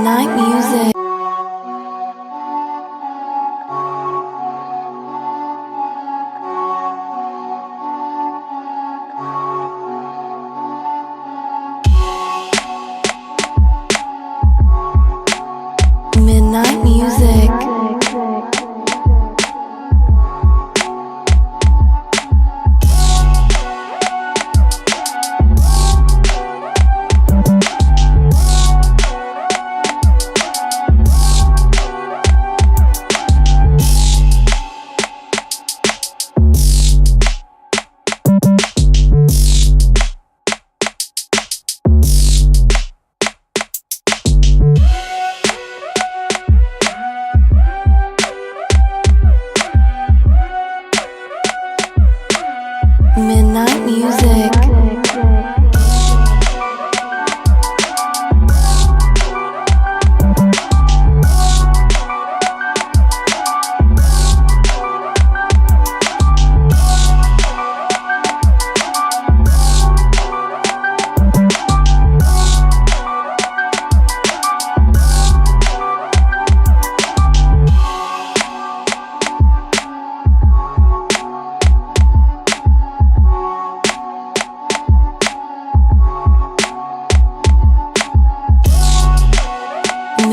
Midnight music. Midnight music. Midnight music.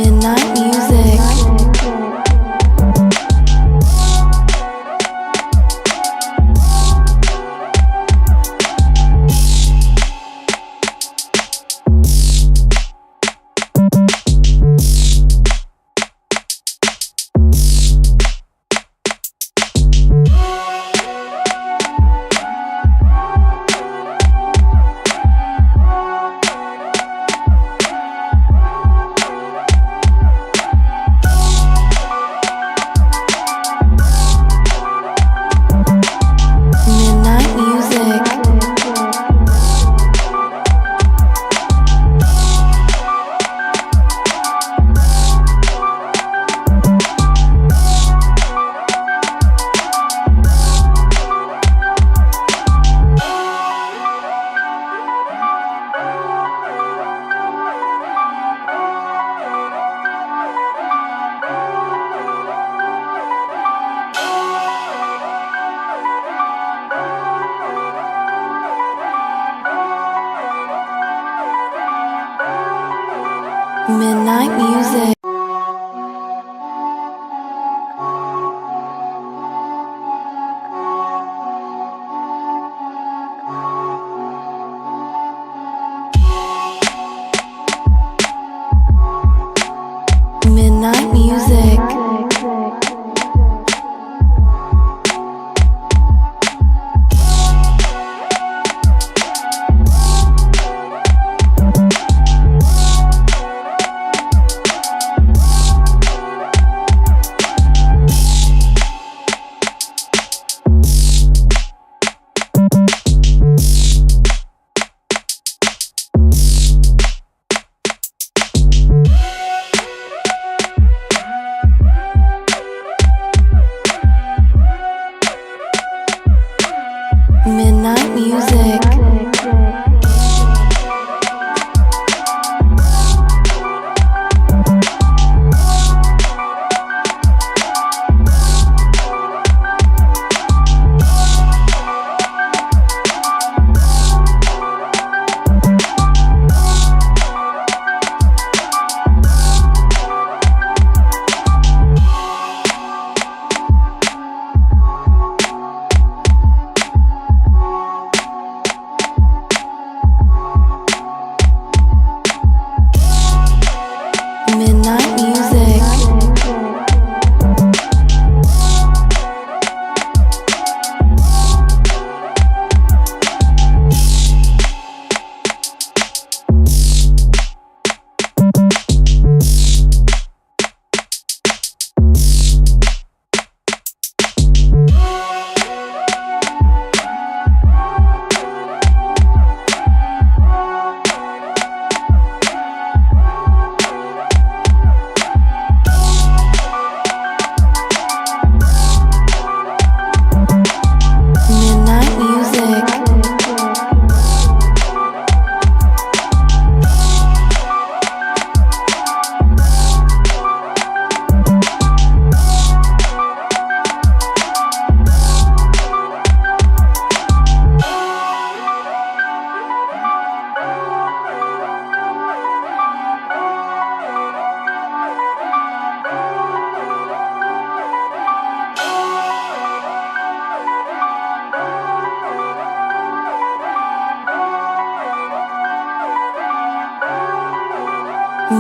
Midnight music. Midnight music. Midnight music.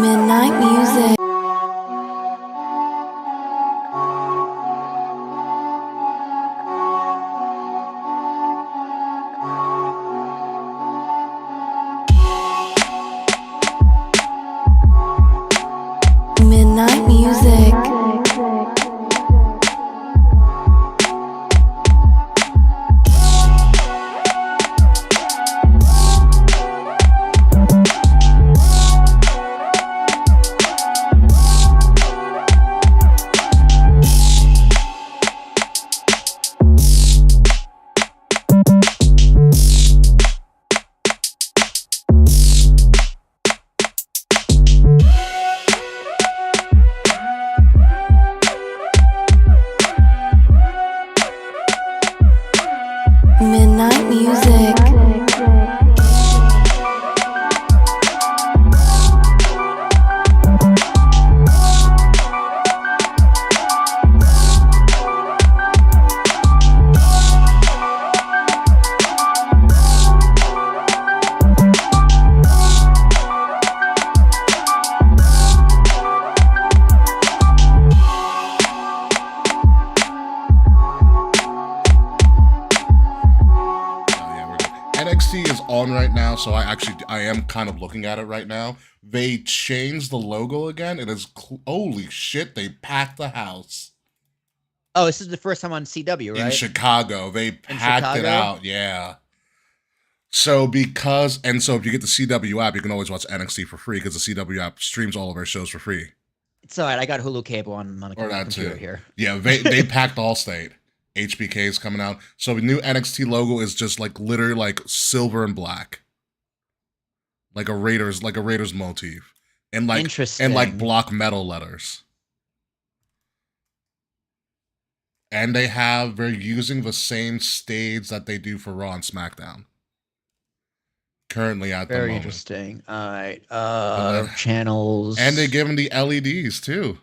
Midnight music. Midnight music. Midnight music. NXT is on right now, so I am kind of looking at it right now. They changed the logo again. It is holy shit! They packed the house Oh, this is the first time on CW, right? in Chicago. They packed it out, yeah. So if you get the CW app, you can always watch NXT for free because the CW app streams all of our shows for free. It's all right. I got Hulu cable on the Or that computer too. here. Yeah, they packed Allstate. HBK is coming out. So the new NXT logo is just like literally like silver and black. Like a Raiders motif. And like Interesting. and like block metal letters. And they're using the same stage that they do for Raw and SmackDown. Currently at the moment. Very interesting. All right. Channels. And they give them the LEDs too.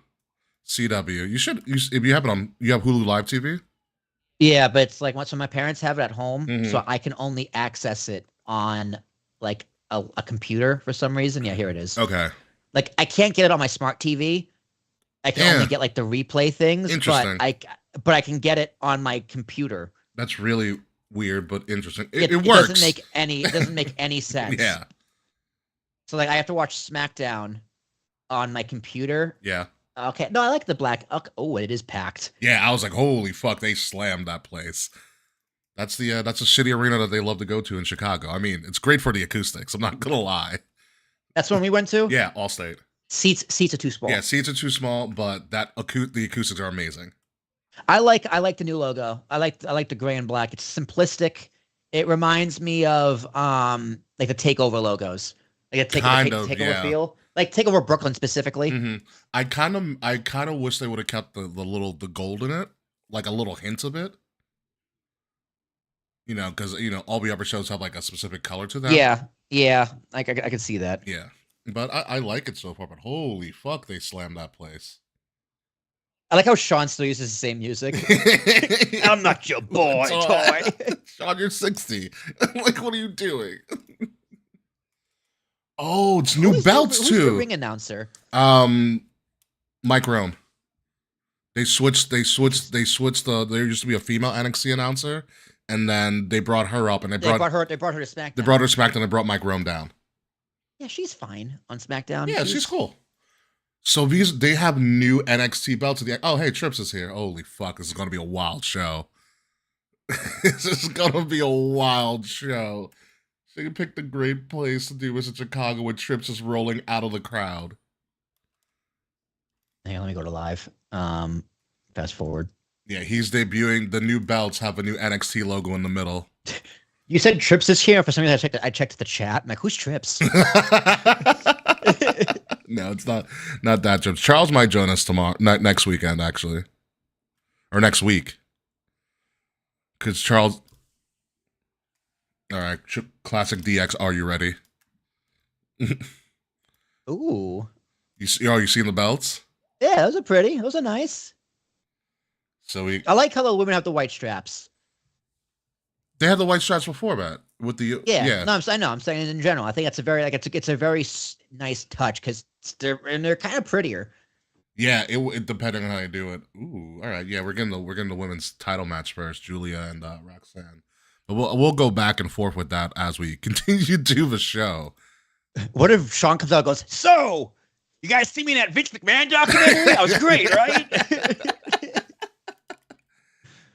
CW. If you have Hulu Live TV? Yeah, but it's like once my parents have it at home, Mhm. so I can only access it on like a computer for some reason. Yeah, here it is. Okay. Like I can't get it on my smart TV. I can only get like the replay things, Interesting. but I can get it on my computer. That's really weird, but interesting. It works. It doesn't make any sense. Yeah. So like I have to watch SmackDown on my computer. Yeah. Okay. No, I like the black. Oh, it is packed. Yeah, I was like, holy fuck, they slammed that place. That's a shitty arena that they love to go to in Chicago. I mean, it's great for the acoustics. I'm not gonna lie. That's when we went to? Yeah, Allstate. Seats are too small. Yeah, seats are too small, but the acoustics are amazing. I like the new logo. I like the gray and black. It's simplistic. It reminds me of like the Takeover logos. Like a Takeover feel. Like Takeover Brooklyn specifically. Mm-hmm. I kind of wish they would have kept the gold in it, like a little hint of it. You know, because all the other shows have like a specific color to them. Yeah. I can see that. Yeah, but I like it so far. But holy fuck, they slammed that place. I like how Sean still uses the same music. I'm not your boy, toy. Sean, you're 60. Like, what are you doing? Oh, it's new belts who's too. The ring announcer. Mike Rome. They switched. There used to be a female NXT announcer, and then they brought her up, and they brought her to SmackDown. They brought her to SmackDown. They brought Mike Rome down. Yeah, she's fine on SmackDown. Yeah, she's cool. So they have new NXT belts. Oh, hey, Trips is here. Holy fuck, this is gonna be a wild show. This is gonna be a wild show. So you picked a great place to do this in Chicago with Trips is rolling out of the crowd. Hang on, let me go to live. Fast forward. Yeah, he's debuting. The new belts have a new NXT logo in the middle. You said Trips is here. For some reason, I checked the chat. I'm like, who's Trips? No, it's not that Trips. Charles might join us next weekend, actually. Or next week. Because Charles... All right, classic DX, are you ready? Ooh. You seen the belts? Yeah, those are pretty. Those are nice. So I like how the women have the white straps. They had the white stripes before that with the Yeah, no, I'm saying in general. I think that's a very it's a very nice touch because they're kind of prettier. Yeah, it depending on how you do it. Ooh, all right. Yeah, we're getting the women's title match first, Julia and Roxanne. But we'll go back and forth with that as we continue to do the show. What if Sean comes out and goes, "So, you guys see me in that Vince McMahon documentary? That was great, right?"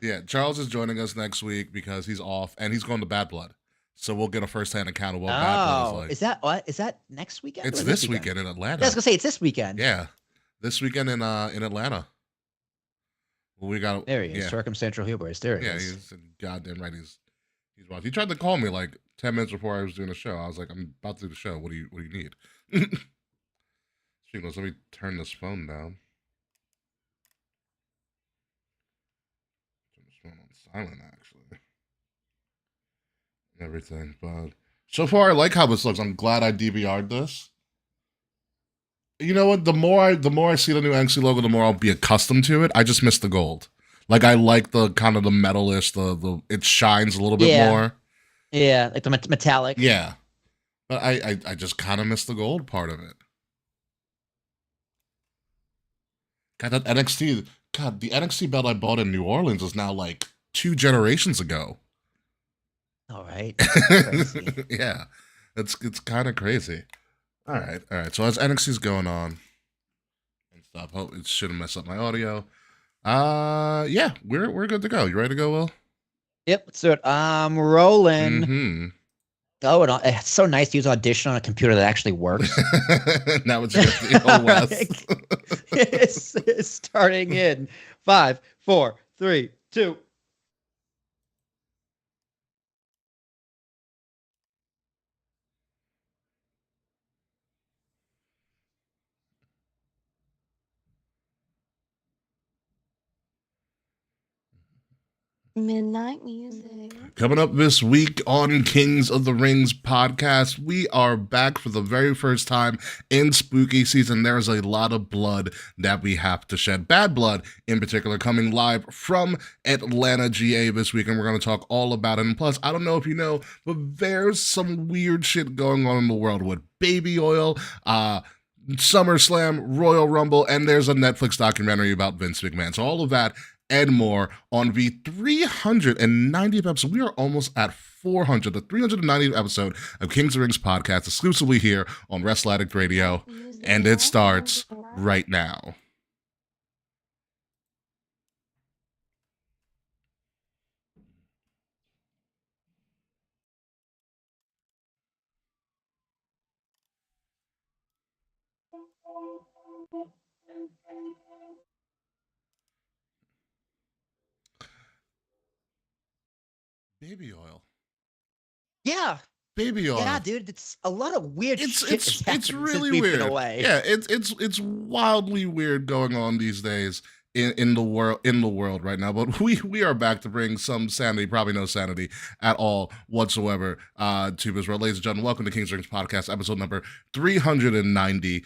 Yeah, Charles is joining us next week because he's off and he's going to Bad Blood. So we'll get a first-hand account of what Bad Blood is like. Is that what? Is that next weekend? It's this weekend in Atlanta. Yeah, I was gonna say it's this weekend. Yeah, this weekend in Atlanta. Well, we got there he is. Circumstantial hubris. There he is. He's goddamn right. He's watching. He tried to call me like 10 minutes before I was doing the show. I was like, I'm about to do the show. What do you need? Let me turn this phone down. Turn this phone on silent, actually. Everything, but so far I like how this looks. I'm glad I DVR'd this. You know what? The more I see the new NXT logo, the more I'll be accustomed to it. I just miss the gold. Like I like the kind of the metalish, the it shines a little bit more. Yeah, like the metallic. Yeah, but I just kind of miss the gold part of it. God, that NXT. God, the NXT belt I bought in New Orleans is now like 2 generations ago. All right. Yeah, it's kind of crazy. All right. So as NXT's going on and stuff, hope it shouldn't mess up my audio. Yeah, we're good to go. You ready to go, Will? Yep, let's do it. I'm rolling. Mm-hmm. Oh, it's so nice to use Audition on a computer that actually works. Now it's just the OS. It's starting in 5, 4, 3, 2. Midnight music. Coming up this week on Kings of the Rings podcast, we are back for the very first time in spooky season. There's a lot of blood that we have to shed. Bad Blood, in particular, coming live from Atlanta, GA this week, and we're going to talk all about it. And plus, I don't know if you know, but there's some weird shit going on in the world with baby oil, SummerSlam, Royal Rumble, and there's a Netflix documentary about Vince McMahon. So all of that and more on the 390th episode. We are almost at 400, the 390th episode of Kings of Rings podcast, exclusively here on Wrestle Addict Radio, and it starts right now. Baby oil. Yeah. Baby oil. Yeah, dude, it's a lot of weird shit. It's really weird. Yeah, it's wildly weird going on these days in the world right now. But we are back to bring some sanity, probably no sanity at all whatsoever, to this world. Ladies and gentlemen, welcome to King's Rings Podcast, episode number 390.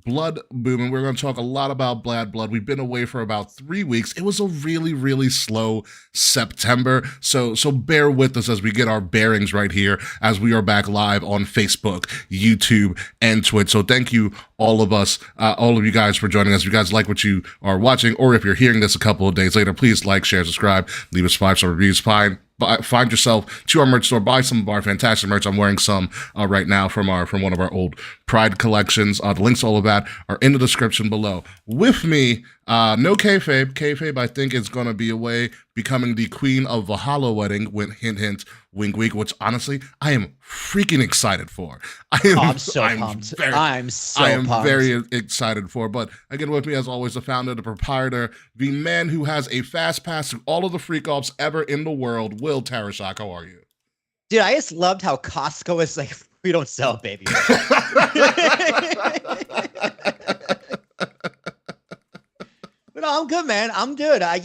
Blood booming. We're going to talk a lot about Bad Blood. We've been away for about 3 weeks. It was a really, really slow September. So bear with us as we get our bearings right here as we are back live on Facebook, YouTube, and Twitch. So thank you, all of you guys, for joining us. If you guys like what you are watching, or if you're hearing this a couple of days later, please like, share, subscribe, leave us 5-star reviews. Find yourself to our merch store, buy some of our fantastic merch. I'm wearing some right now from one of our old Pride collections. The links to all of that are in the description below. With me, no kayfabe. Kayfabe, I think, is going to be away, becoming the queen of Valhalla wedding, with hint, hint, wink, wink, which honestly, I am freaking excited for. I'm so pumped. I'm very excited for. But again, with me, as always, the founder, the proprietor, the man who has a fast pass to all of the freak offs ever in the world, Will Tarashak. How are you? Dude, I just loved how Costco is like, we don't sell baby. But no, I'm good, man. I'm good. I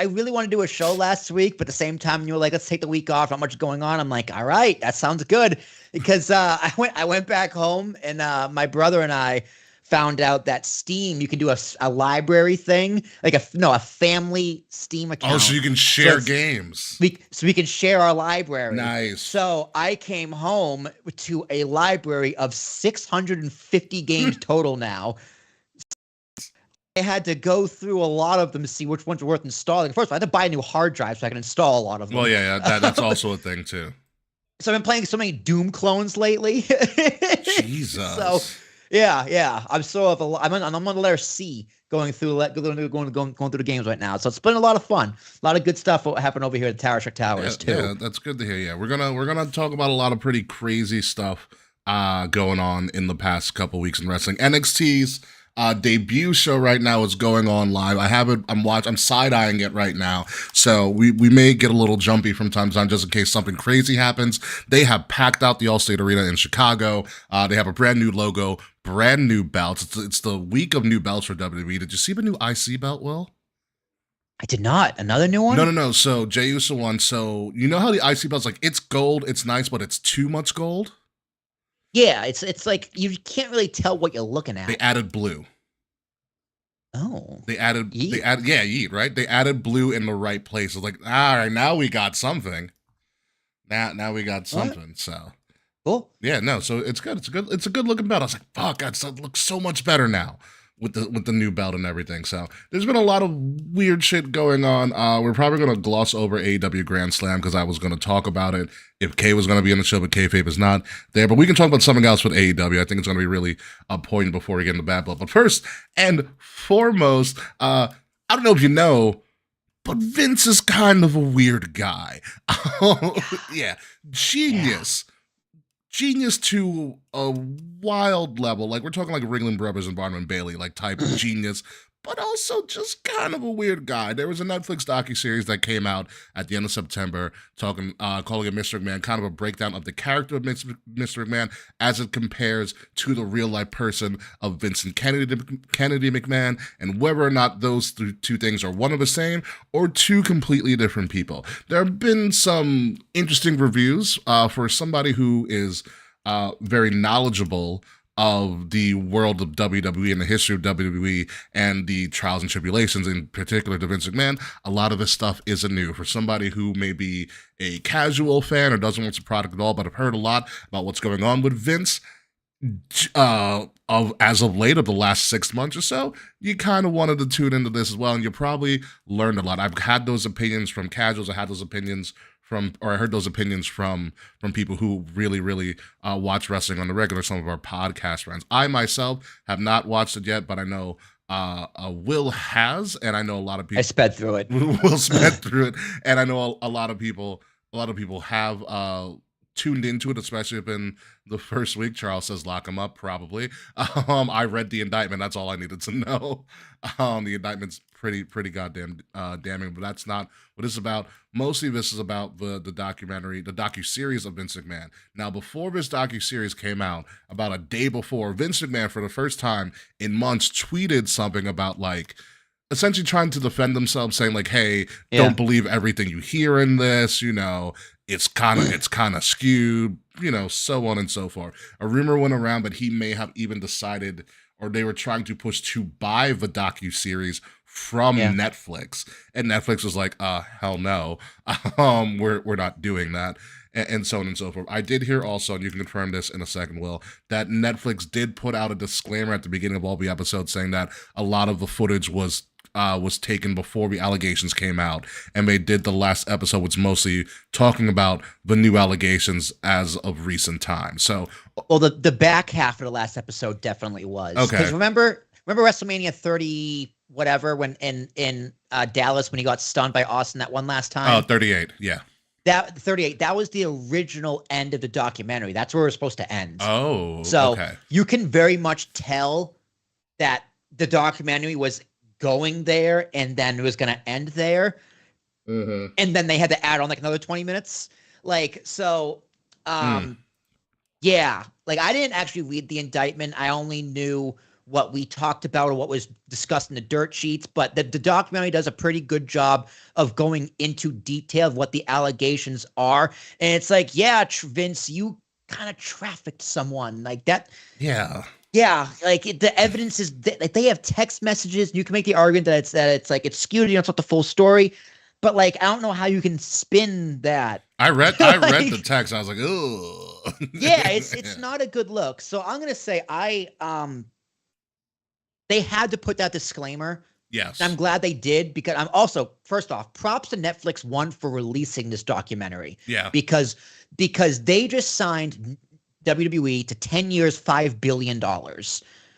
really want to do a show last week, but at the same time, you were like, let's take the week off. Not much going on. I'm like, all right, that sounds good. Because I went back home, and my brother and I found out that Steam, you can do a library thing, like a family Steam account. Oh, so you can share games. So we can share our library. Nice. So I came home to a library of 650 games total now. I had to go through a lot of them to see which ones were worth installing. First of all, I had to buy a new hard drive so I can install a lot of them. Well, yeah, that's also a thing too. So I've been playing so many Doom clones lately. Jesus. So yeah. I'm on the letter C going through the games right now. So it's been a lot of fun. A lot of good stuff happened over here at Tower Shock Towers too. Yeah, that's good to hear. Yeah, we're gonna talk about a lot of pretty crazy stuff going on in the past couple weeks in wrestling. NXT's debut show right now is going on live. I'm side-eyeing it right now. So we may get a little jumpy from time to time just in case something crazy happens. They have packed out the Allstate Arena in Chicago. They have a brand new logo, brand new belts. It's the week of new belts for WWE. Did you see the new IC belt, Will? I did not. Another new one? No. So Jey Uso won. So you know how the IC belt's like, it's gold, it's nice, but it's too much gold? Yeah, it's like you can't really tell what you're looking at. They added blue. Oh. Yeet, right? They added blue in the right place. It's like, all right, now we got something. Now we got something. What? So cool. Yeah, no, so it's good. It's a good looking belt. I was like, fuck, it looks so much better now with the new belt and everything. So there's been a lot of weird shit going on. We're probably gonna gloss over AEW Grand Slam because I was gonna talk about it if Kay was gonna be on the show, but Kayfabe is not there. But we can talk about something else with AEW. I think it's gonna be really important before we get into Bad Blood. But first and foremost, I don't know if you know, but Vince is kind of a weird guy. Yeah, genius. Yeah. Genius to a wild level. Like, we're talking like Ringling Brothers and Barnum and Bailey, like type of genius, but also just kind of a weird guy. There was a Netflix docuseries that came out at the end of September calling it Mr. McMahon, kind of a breakdown of the character of Mr. McMahon as it compares to the real life person of Vincent Kennedy McMahon, and whether or not those two things are one of the same or two completely different people. There have been some interesting reviews for somebody who is very knowledgeable of the world of WWE and the history of WWE and the trials and tribulations, in particular to Vince McMahon. A lot of this stuff isn't new. For somebody who may be a casual fan or doesn't watch the product at all, but have heard a lot about what's going on with Vince, as of late, of the last 6 months or so, you kind of wanted to tune into this as well, and you probably learned a lot. I've had those opinions from casuals. I had those opinions I heard those opinions from people who really watch wrestling on the regular, some of our podcast friends. I myself have not watched it yet, but I know Will has, and I know a lot of people. I sped through it. Will sped through it, and I know a lot of people have tuned into it, especially if in the first week. Charles says lock him up, probably. I read the indictment. That's all I needed to know. The indictment's pretty goddamn damning, but that's not what it's about. Mostly this is about the documentary, the docuseries of Vince McMahon. Now, before this docuseries came out, about a day before, Vince McMahon, for the first time in months, tweeted something about, like, essentially trying to defend themselves, saying like, hey, don't believe everything you hear in this, it's kind of skewed, so on and so forth. A rumor went around that he may have even decided, or they were trying to push to buy the docuseries from Netflix, and Netflix was like, hell no, we're not doing that, and so on and so forth. I did hear also, and you can confirm this in a second, Will, that Netflix did put out a disclaimer at the beginning of all the episodes saying that a lot of the footage was taken before the allegations came out, and they did the last episode, which mostly talking about the new allegations as of recent times. So, well, the back half of the last episode definitely was. Okay, because remember WrestleMania 30 whatever when in Dallas when he got stunned by Austin that one last time. 38, yeah. That 38, that was the original end of the documentary. That's where it was supposed to end. Oh, so okay. You can very much tell that the documentary was going there and then it was going to end there. Mm-hmm. And then they had to add on like another 20 minutes. Like, so, yeah, like I didn't actually read the indictment. I only knew what we talked about or what was discussed in the dirt sheets, but the documentary does a pretty good job of going into detail of what the allegations are. And it's like, yeah, Vince, you kind of trafficked someone like that. Yeah. Yeah, like the evidence is like they have text messages. You can make the argument that it's like it's skewed. You know, it's not the full story, but like I don't know how you can spin that. I read the Like, text. I was like, ugh. yeah, it's Yeah. not a good look. So I'm gonna say they had to put that disclaimer. I'm Yes. glad they did because I'm also first off props to Netflix one for releasing this documentary Yeah. because they just signed WWE to 10 years, $5 billion.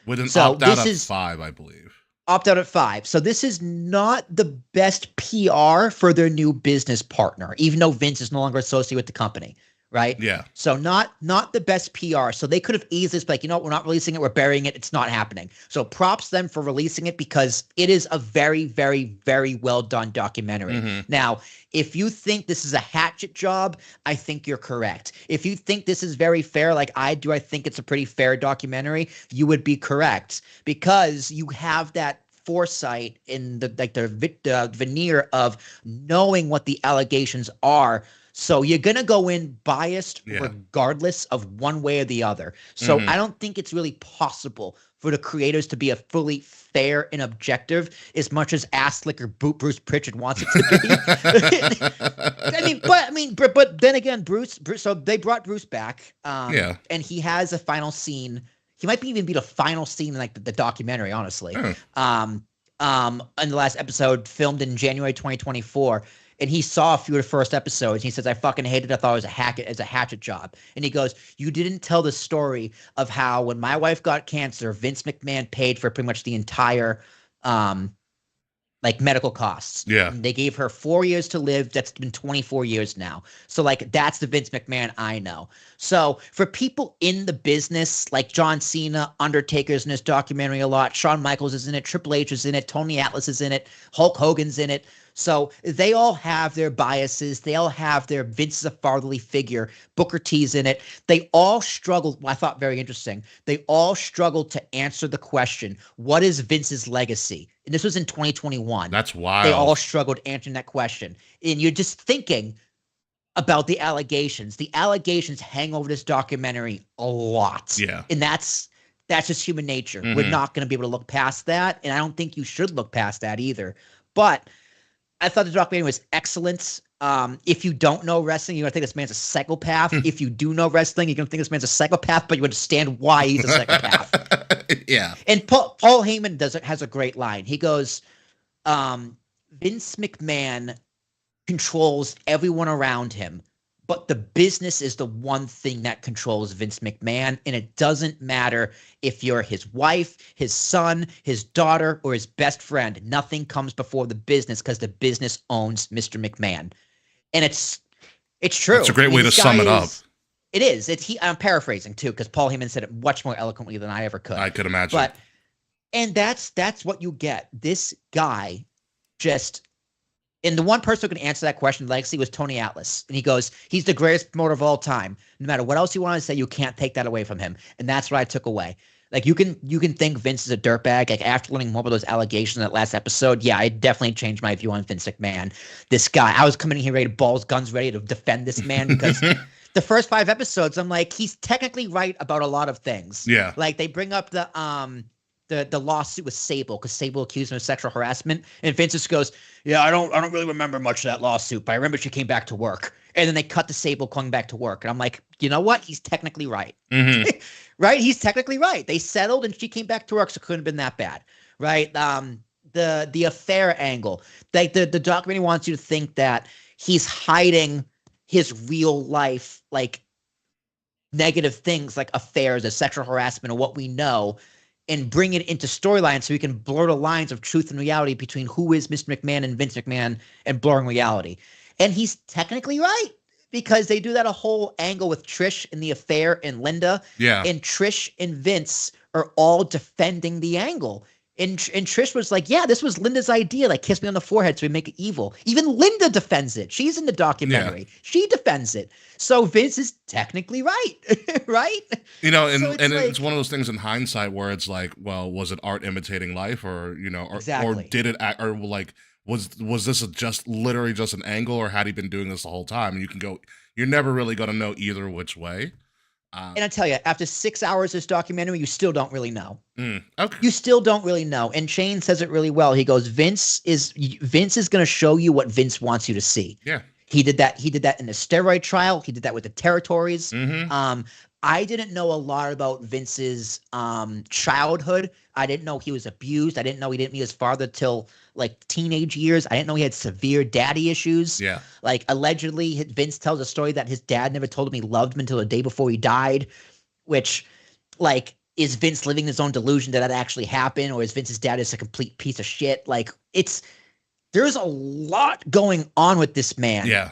With an So opt out this at is 5, I believe. opt out at 5. So this is not the best PR for their new business partner, even though Vince is no longer associated with the company, right? Yeah. So not the best PR. So they could have easily been like, you know what, we're not releasing it, we're burying it, it's not happening. So props them for releasing it because it is a very, very, very well done documentary. Hmm. Now, if you think this is a hatchet job, I think you're correct. If you think this is very fair, like I do, I think it's a pretty fair documentary, you would be correct because you have that foresight in the veneer of knowing what the allegations are. So you're going to go in biased Yeah. regardless of one way or the other. So Hmm. I don't think it's really possible for the creators to be a fully fair and objective as much as ass slicker Bruce Pritchard wants it to be. But then again, Bruce. So they brought Bruce back, Yeah. and he has a final scene. He might even be the final scene in like the documentary, honestly. Oh. In the last episode, filmed in January 2024, and he saw a few of the first episodes. And he says, "I fucking hated it. I thought it was a hatchet job." And he goes, "You didn't tell the story of how when my wife got cancer, Vince McMahon paid for pretty much the entire um like medical costs. Yeah. And they gave her 4 years to live. That's been 24 years now. So like that's the Vince McMahon I know. So for people in the business, like John Cena, Undertaker's in this documentary a lot. Shawn Michaels is in it. Triple H is in it. Tony Atlas is in it. Hulk Hogan's in it. So they all have their biases. They all have their Vince is a fatherly figure. Booker T's in it. They all struggled. I thought very interesting. They all struggled to answer the question, what is Vince's legacy? And this was in 2021. That's They all wild. struggled answering that question. And you're just thinking about the allegations. The allegations hang over this documentary a lot. Yeah. And that's just human nature. We're Hmm. not going to be able to look past that. And I don't think you should look past that either. But I thought the documentary was excellent. If you don't know wrestling, you're gonna think this man's a psychopath. If you do know wrestling, you're gonna think this man's a psychopath, but you understand why he's a psychopath. Yeah. And Paul Heyman has a great line. He goes, Vince McMahon controls everyone around him, but the business is the one thing that controls Vince McMahon. And it doesn't matter if you're his wife, his son, his daughter, or his best friend. Nothing comes before the business because the business owns Mr. McMahon. And it's true. That's a great way to sum it up. It is. I'm paraphrasing too, because Paul Heyman said it much more eloquently than I ever could. I could imagine. But and that's what you get. This guy just and the one person who can answer that question, legacy, was Tony Atlas. And he goes, he's the greatest promoter of all time. No matter what else you want to say, you can't take that away from him. And that's what I took away. Like you can think Vince is a dirtbag. Like after learning more about those allegations in that last episode, yeah, I definitely changed my view on Vince McMahon. This guy, I was coming in here ready to balls, guns ready to defend this man because the first 5 episodes, I'm like, he's technically right about a lot of things. Yeah. Like they bring up the lawsuit with Sable because Sable accused him of sexual harassment, and Vince just goes, "Yeah, I don't really remember much of that lawsuit, but I remember she came back to work." And then they cut to Sable coming back to work, and I'm like, you know what? He's technically right, right? He's technically right. They settled, and she came back to work, so it couldn't have been that bad, right? The affair angle, like the documentary wants you to think that he's hiding his real life, like negative things like affairs or sexual harassment or what we know, and bring it into storylines so we can blur the lines of truth and reality between who is Mr. McMahon and Vince McMahon and blurring reality. And he's technically right because they do that a whole angle with Trish and the affair and Linda. Yeah. And Trish and Vince are all defending the angle. And Trish was like, yeah, this was Linda's idea. Like, kiss me on the forehead so we make it evil. Even Linda defends it. She's in the documentary. Yeah. She defends it. So Vince is technically right, right? You know, and, So it's one of those things in hindsight where it's like, well, was it art imitating life, or or did it act, or like was this just literally just an angle, or had he been doing this the whole time? And you can go, you're never really going to know either which way. And I tell you, after 6 hours of this documentary, you still don't really know. Okay. You still don't really know. And Shane says it really well. He goes, Vince is going to show you what Vince wants you to see. Yeah. He did that in the steroid trial. He did that with the territories. Mm-hmm. I didn't know a lot about Vince's childhood. I didn't know he was abused. I didn't know he didn't meet his father till like teenage years. I didn't know he had severe daddy issues. Yeah. Like allegedly, Vince tells a story that his dad never told him he loved him until the day before he died, which like is Vince living his own delusion that actually happened, or is Vince's dad just a complete piece of shit? Like there's a lot going on with this man. Yeah.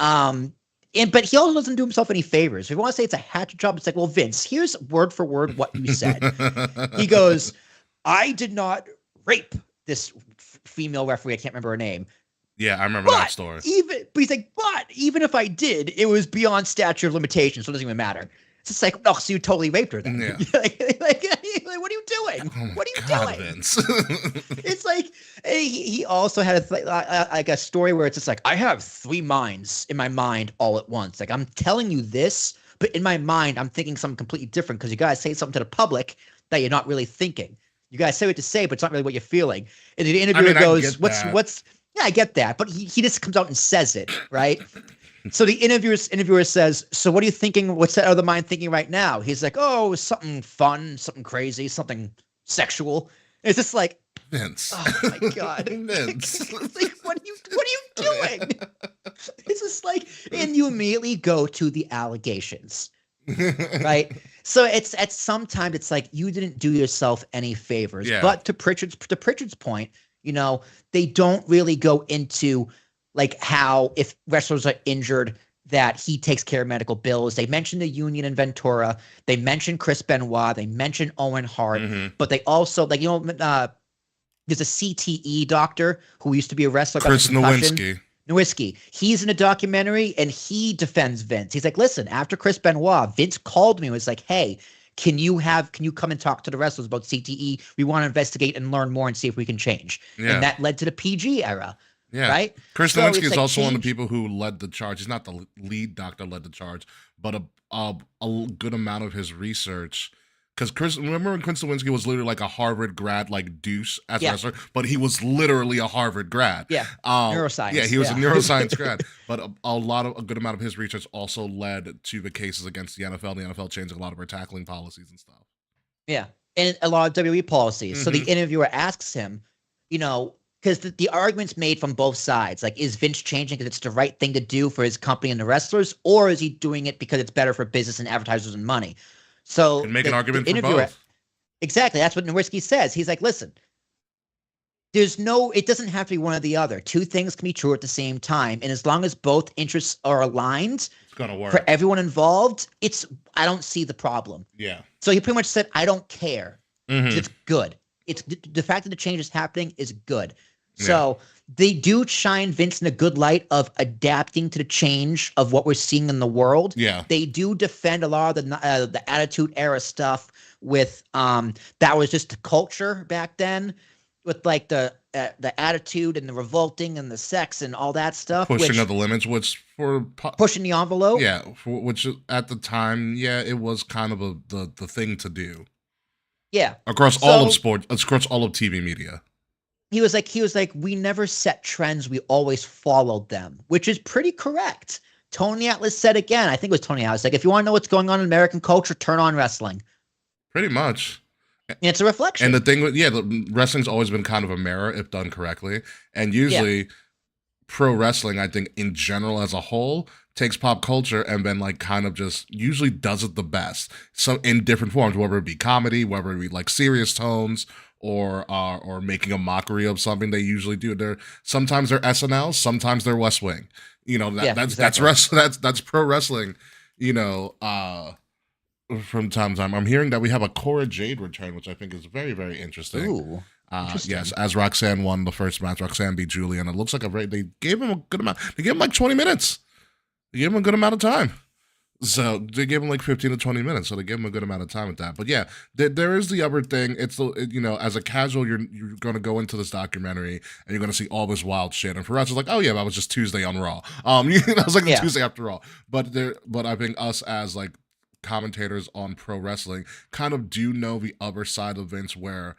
But he also doesn't do himself any favors. If you want to say it's a hatchet job, it's like, well, Vince, here's word for word what you said. He goes, I did not rape this female referee. I can't remember her name. Yeah, I remember that story. But he's like, but even if I did, it was beyond statute of limitations, so it doesn't even matter. It's just like, oh, so you totally raped her then. Yeah. like, what are you doing? Oh what are you God, doing? Vince. It's like he also had a story where it's just like, I have 3 minds in my mind all at once. Like, I'm telling you this, but in my mind, I'm thinking something completely different because you guys say something to the public that you're not really thinking. You guys say what to say, but it's not really what you're feeling. And the interviewer goes, what's yeah, I get that. But he just comes out and says it, right? So the interviewer says, so what are you thinking? What's that other mind thinking right now? He's like, oh, something fun, something crazy, something sexual. It's just like, Vince. oh my God. Vince. Like, what are you doing? It's just like, and you immediately go to the allegations. Right? So it's at some time it's like you didn't do yourself any favors. Yeah. But to Pritchard's point, you know, they don't really go into like how if wrestlers are injured that he takes care of medical bills. They mention the union in Ventura. They mention Chris Benoit. They mention Owen Hart. But they also like, you know, there's a CTE doctor who used to be a wrestler. Chris Nowinski. He's in a documentary and he defends Vince. He's like, listen, after Chris Benoit, Vince called me and was like, hey, can you come and talk to the wrestlers about CTE? We want to investigate and learn more and see if we can change. Yeah. And that led to the PG era. Yeah. Right? Chris Nowinski is also one of the people who led the charge. He's not the lead doctor led the charge, but a good amount of his research. Because remember when Chris Nowinski was literally like a Harvard grad, like Deuce as a wrestler, but he was literally a Harvard grad. Yeah, neuroscience. Yeah, he was a neuroscience grad. But a good amount of his research also led to the cases against the NFL. The NFL changing a lot of their tackling policies and stuff. Yeah, and a lot of WWE policies. So the interviewer asks him, you know, because the argument's made from both sides. Like, is Vince changing because it's the right thing to do for his company and the wrestlers, or is he doing it because it's better for business and advertisers and money? So can make an argument for both. Exactly. That's what Nowinski says. He's like, listen, it doesn't have to be one or the other. 2 things can be true at the same time. And as long as both interests are aligned, it's going to work for everyone involved. I don't see the problem. Yeah. So he pretty much said, I don't care. It's good. It's the fact that the change is happening is good. So they do shine Vince in a good light of adapting to the change of what we're seeing in the world. Yeah. They do defend a lot of the Attitude Era stuff with that was just the culture back then with like the attitude and the revolting and the sex and all that stuff. Pushing of the limits, which pushing the envelope. Yeah, which at the time, it was kind of the thing to do. Yeah. Across all of sports, across all of TV media. He was like, we never set trends. We always followed them, which is pretty correct. Tony Atlas said again, I think it was Tony Atlas, like, if you want to know what's going on in American culture, turn on wrestling. Pretty much. And it's a reflection. And the thing with, the wrestling's always been kind of a mirror if done correctly. And usually pro wrestling, I think in general as a whole, takes pop culture and then like kind of just usually does it the best. So in different forms, whether it be comedy, whether it be like serious tones, or making a mockery of something. They usually do. Sometimes they're SNL, sometimes they're West Wing. You know, that's pro wrestling, you know, from time to time. I'm hearing that we have a Cora Jade return, which I think is very, very interesting. Ooh. Yes, as Roxanne won the first match, Roxanne beat Julie, and it looks like they gave him a good amount. They gave him like 20 minutes. They gave him a good amount of time. So they gave him like 15 to 20 minutes. So they gave him a good amount of time with that. But yeah, there is the other thing. It's, you know, as a casual, you're going to go into this documentary and you're going to see all this wild shit. And for us, it's like, oh yeah, that was just Tuesday on Raw. That was like the Tuesday after Raw. But I think us as like commentators on pro wrestling kind of do know the other side of Vince, where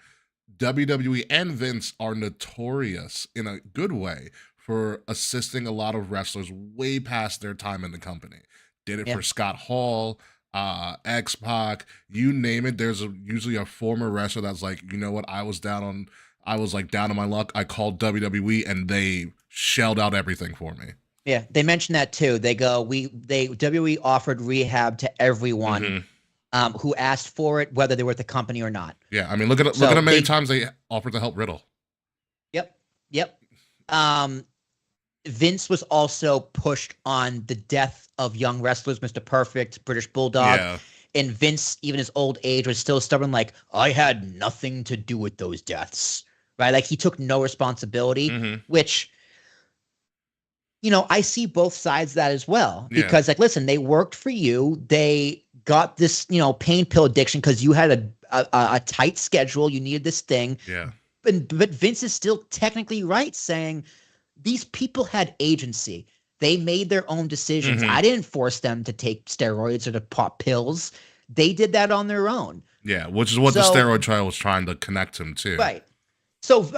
WWE and Vince are notorious in a good way for assisting a lot of wrestlers way past their time in the company. Did it for Scott Hall, X-Pac, you name it. There's usually a former wrestler that's like, you know what, I was down on my luck. I called WWE and they shelled out everything for me. Yeah, they mentioned that too. They go, WWE offered rehab to everyone who asked for it, whether they were at the company or not. Yeah, I mean, look at how many times they offered to help Riddle. Yep. Vince was also pushed on the death of young wrestlers, Mr. Perfect, British Bulldog. Yeah. And Vince, even his old age, was still stubborn, like, I had nothing to do with those deaths. Right? Like, he took no responsibility, which, you know, I see both sides of that as well. Because, like, listen, they worked for you. They got this, you know, pain pill addiction because you had a tight schedule. You needed this thing. Yeah. But Vince is still technically right, saying these people had agency. They made their own decisions. I didn't force them to take steroids or to pop pills. They did that on their own. Yeah, which is what the steroid trial was trying to connect him to. Right. So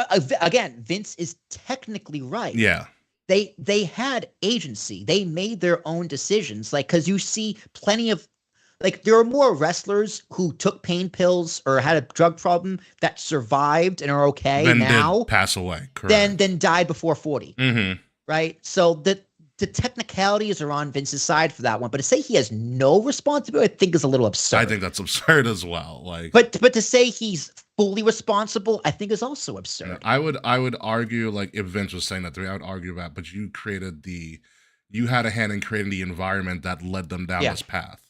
again, Vince is technically right. Yeah. They had agency. They made their own decisions. Like, because you see plenty of, like, there are more wrestlers who took pain pills or had a drug problem that survived and are okay then now. Did pass away. Correct. Then died before 40. Right. So the technicalities are on Vince's side for that one, but to say he has no responsibility, I think is a little absurd. I think that's absurd as well. Like, but to say he's fully responsible, I think is also absurd. I would argue, like, if Vince was saying that to me, I would argue that, but you had a hand in creating the environment that led them down this path.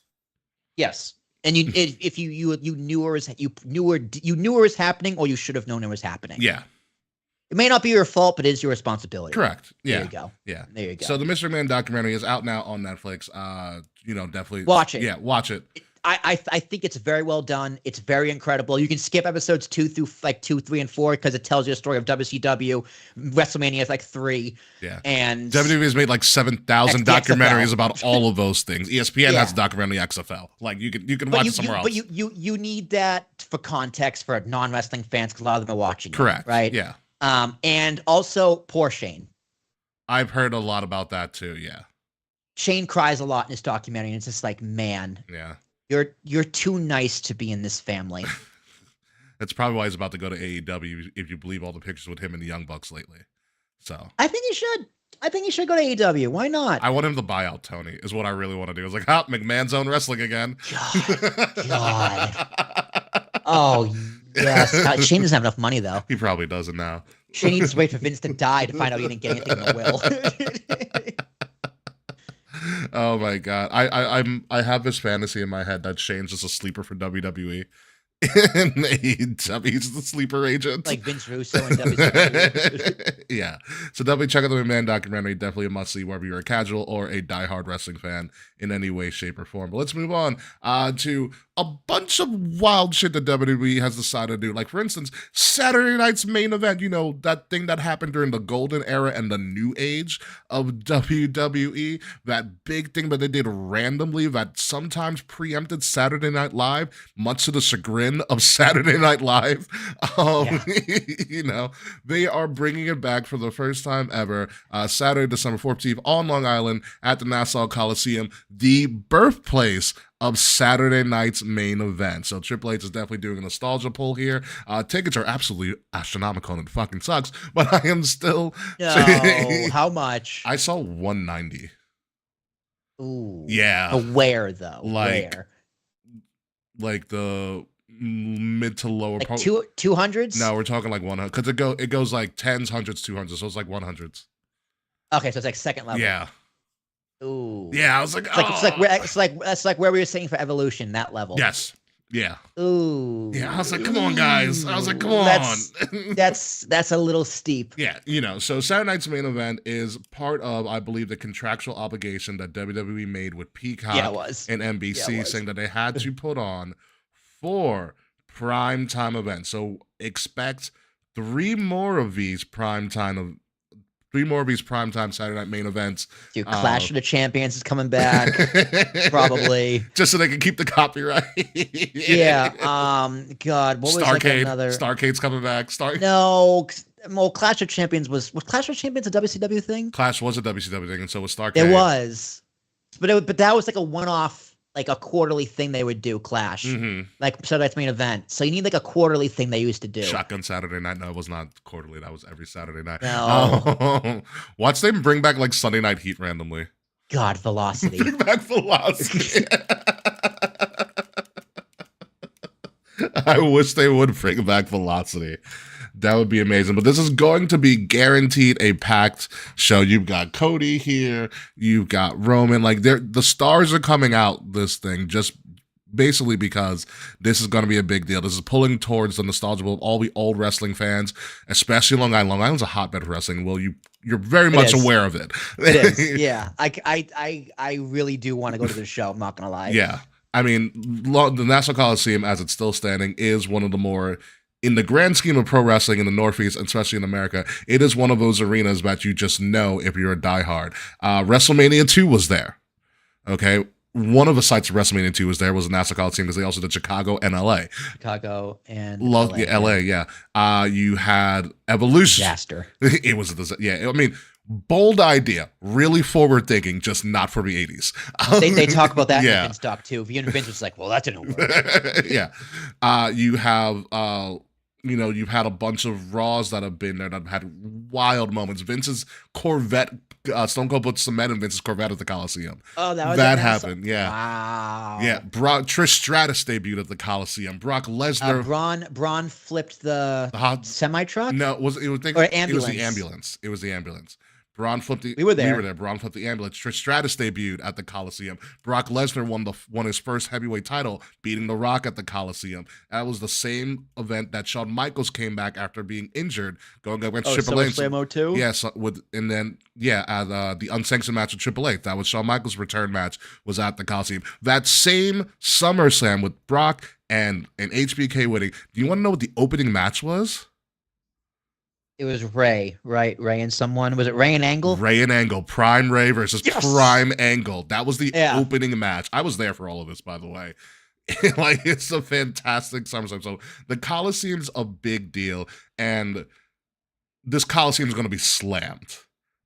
Yes. And if you knew it was happening, or you should have known it was happening. Yeah. It may not be your fault, but it is your responsibility. Correct. Yeah. There you go. Yeah. There you go. So the Mr. McMahon documentary is out now on Netflix. You know, definitely watch it. Yeah, watch it. I think it's very well done. It's very incredible. You can skip episodes 2 through 3, and 4 because it tells you a story of WCW. WrestleMania is like 3. Yeah. And WWE has made like 7,000 documentaries about all of those things. ESPN has a documentary XFL. Like, you can watch it somewhere else. But you need that for context for non-wrestling fans because a lot of them are watching. Correct. Right. Yeah. And also poor Shane. I've heard a lot about that too. Yeah. Shane cries a lot in his documentary, and it's just like, man. Yeah. You're too nice to be in this family. That's probably why he's about to go to AEW, if you believe all the pictures with him and the Young Bucks lately. So I think he should. I think he should go to AEW. Why not? I want him to buy out Tony, is what I really want to do. I was like, McMahon's Own Wrestling again. God. Oh, yes. Shane doesn't have enough money, though. He probably doesn't now. Shane needs to wait for Vince to die to find out he didn't get anything in the will. Oh my god, I have this fantasy in my head that Shane's just a sleeper for WWE. And he's the sleeper agent, like Vince Russo and WWE. Yeah, so definitely check out the McMahon documentary. Definitely a must see, whether you're a casual or a diehard wrestling fan in any way, shape, or form. But let's move on to a bunch of wild shit that WWE has decided to do. Like, for instance, Saturday night's main event. You know, that thing that happened during the golden era and the new age of WWE. That big thing that they did randomly that sometimes preempted Saturday Night Live, much to the chagrin of Saturday Night Live. You know, they are bringing it back for the first time ever. Saturday, December 14th on Long Island at the Nassau Coliseum, the birthplace of Saturday night's main event. So Triple H is definitely doing a nostalgia pull here. Tickets are absolutely astronomical and it fucking sucks, but I am still... No, how much? I saw $190. Ooh. Yeah. Where, though? Where? Like the mid to lower... Like 200s? No, we're talking like 100. Because it goes like 10s, 100s, 200s, so it's like 100s. Okay, so it's like second level. Yeah. Ooh. Yeah, I was like, it's like where we were saying for Evolution, that level. Yes. Yeah. Ooh. Yeah, I was like, come on, guys. I was like, come on. That's a little steep. Yeah, you know, so Saturday night's main event is part of, I believe, the contractual obligation that WWE made with Peacock and NBC, saying that they had to put on 4 primetime events. So expect 3 more of these primetime 3 more of these primetime Saturday night main events. Dude, Clash of the Champions is coming back, probably. Just so they can keep the copyright. Yeah. God, what was like another? Starcade's coming back. No. Well, Clash of Champions was Clash of Champions a WCW thing? Clash was a WCW thing, and so was Starcade. It was, but that was like a one-off, like a quarterly thing they would do. Clash, like Saturday night's main event. So you need like a quarterly thing they used to do. Shotgun Saturday Night. No, it was not quarterly. That was every Saturday night. No. Watch them bring back like Sunday Night Heat randomly. God, Velocity. Bring back Velocity. I wish they would bring back Velocity. That would be amazing. But this is going to be guaranteed a packed show. You've got Cody here. You've got Roman. Like, the stars are coming out this thing just basically because this is going to be a big deal. This is pulling towards the nostalgia of all the old wrestling fans, especially Long Island. Long Island's a hotbed of wrestling. Well, you're very much aware of it. It is. Yeah. I really do want to go to this show. I'm not going to lie. Yeah. I mean, the Nassau Coliseum, as it's still standing, is one of the more, in the grand scheme of pro wrestling in the Northeast, especially in America, it is one of those arenas that you just know if you're a diehard. WrestleMania 2 was there. Okay. One of the sites of WrestleMania 2 was there was the Nassau Coliseum because they also did Chicago and LA. Chicago and LA. Yeah, LA, yeah. You had Evolution. Disaster. It was a disaster. Yeah. I mean, bold idea, really forward thinking, just not for the 80s. They talk about that in Vince doc too. Vince was like, well, that didn't work. Yeah. You have you've had a bunch of Raws that have been there that have had wild moments. Vince's Corvette, Stone Cold put cement in Vince's Corvette at the Coliseum. Oh, that happened. Yeah. Wow. Yeah. Trish Stratus debuted at the Coliseum. Brock Lesnar. Braun flipped the semi truck. No, it was ambulance. It was the ambulance. It was the ambulance. Braun flipped the. We were there. Braun flipped the ambulance. Trish Stratus debuted at the Coliseum. Brock Lesnar won his first heavyweight title, beating The Rock at the Coliseum. That was the same event that Shawn Michaels came back after being injured, going against Triple H. SummerSlam 02? Yes, at the unsanctioned match with Triple H. That was Shawn Michaels' return match. Was at the Coliseum. That same SummerSlam with Brock and HBK winning. Do you want to know what the opening match was? It was Ray, right? Ray and someone. Was it Ray and Angle? Ray and Angle. Prime Ray versus Prime Angle. That was the opening match. I was there for all of this, by the way. It's a fantastic SummerSlam. So the Coliseum's a big deal, and this Coliseum is going to be slammed.